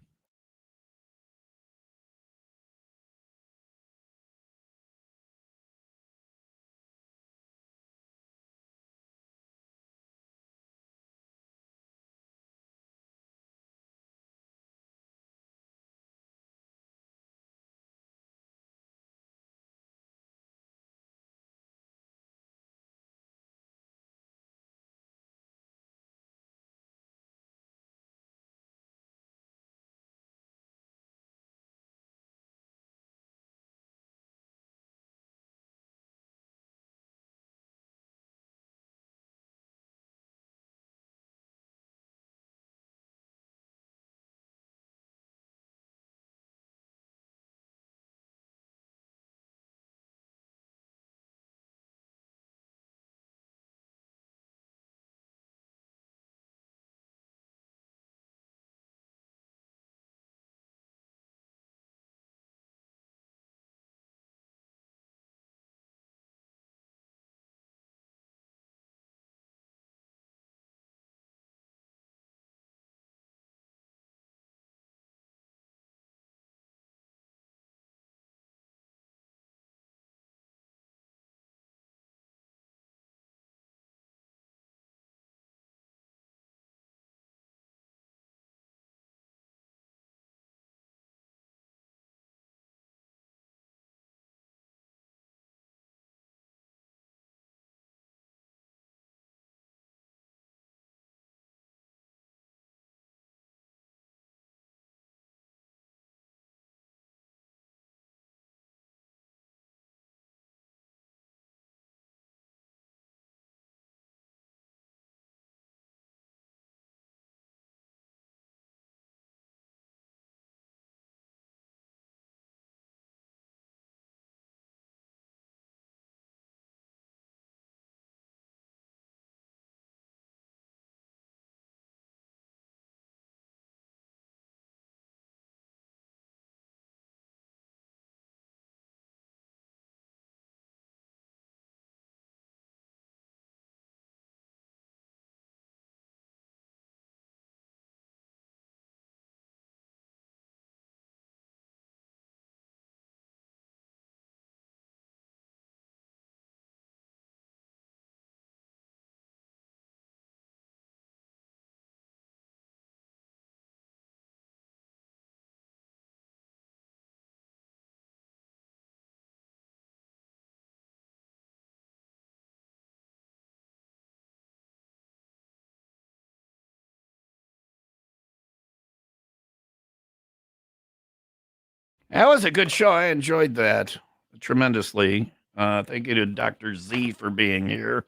That was a good show. I enjoyed that tremendously. Thank you to Dr. Z for being here,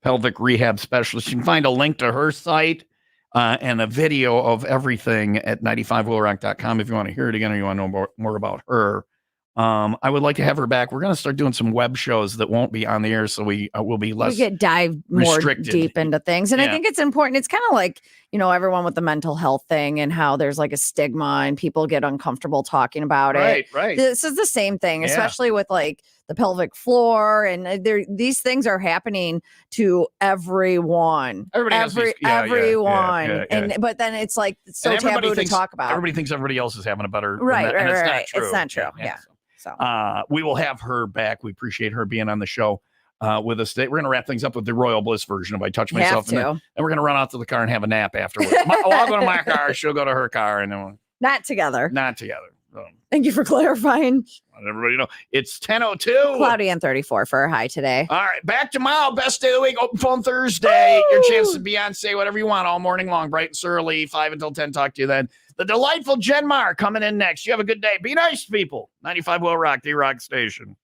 pelvic rehab specialist. You can find a link to her site and a video of everything at 95willrock.com if you want to hear it again or you want to know more about her. I would like to have her back. We're going to start doing some web shows that won't be on the air, so we will be less. We could dive more restricted. deep into things, and Yeah. I think it's important. It's kind of like, you know, everyone with the mental health thing and how there's like a stigma and people get uncomfortable talking about it. Right. This is the same thing, Yeah. especially with like the pelvic floor, and these things are happening to everyone. Everybody has these- yeah, everyone, yeah. but then it's like it's so And everybody taboo to thinks- talk about. Everybody thinks everybody else is having a better. Right, and it's right. not true. It's not true. Yeah. So, So we will have her back. We appreciate her being on the show with us today. We're going to wrap things up with the Royal Bliss version of I Touch Myself. have to. And then we're going to run out to the car and have a nap afterwards. I'll go to my car. She'll go to her car. And then we'll, not together. not together. So, Thank you for clarifying. let everybody know. It's 10:02. Cloudy and 34 for a high today. All right, back tomorrow. Best day of the week. Open phone Thursday. Your chance to Beyonce, whatever you want all morning long. Bright and early, 5 until 10. Talk to you then. The delightful Jen Mar coming in next. You have a good day. Be nice, people. 95 Will Rock, the Rock Station.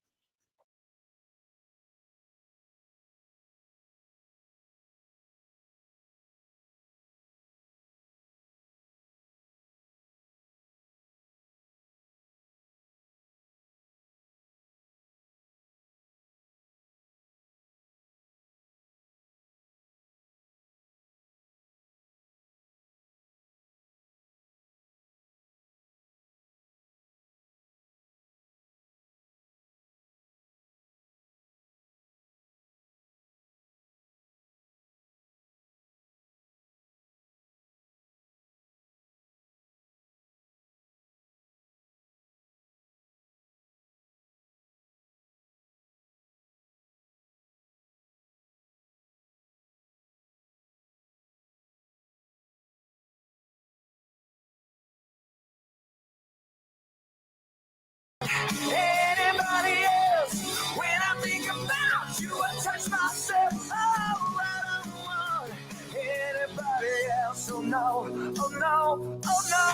Anybody else? When I think about you, I touch myself. Oh, I don't want anybody else. Oh no, oh no, oh no.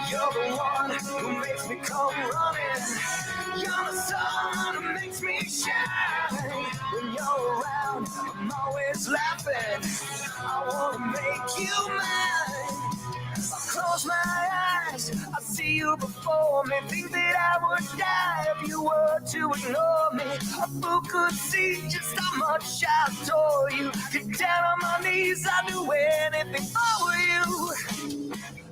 You're the one who makes me come running. You're the sun who makes me shine. When you're around, I'm always laughing. I wanna make you mine. I close my eyes, I see you before me. Think that I would die if you were to ignore me. A fool could see just how much I adore you. Get down on my knees, I'd do anything for you.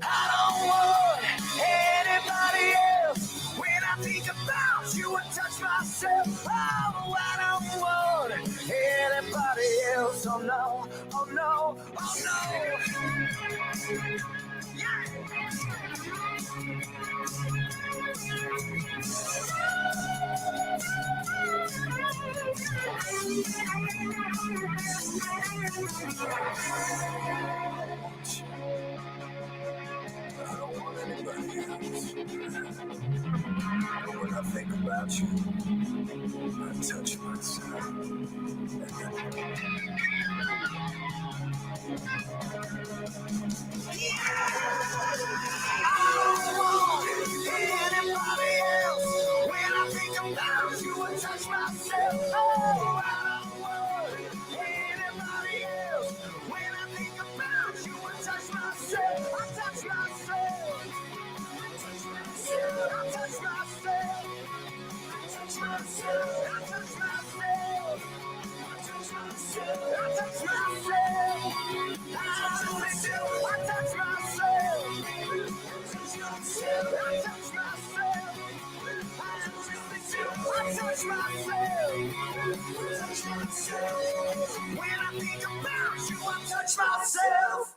I don't want anybody else. When I think about you, I touch myself. Oh, I don't want anybody else. Oh no, oh no, oh no. I don't want anybody else. When I think about you, I touch myself. I don't want anybody else. When I think about you, I touch myself. Oh, I don't want anybody else. When I think about you, I touch myself. I touch myself. I touch myself. I touch myself. I touch myself. I touch myself. I touch myself. I really do. I touch myself. I touch myself. I really do. I touch myself. When I think about you, I touch myself.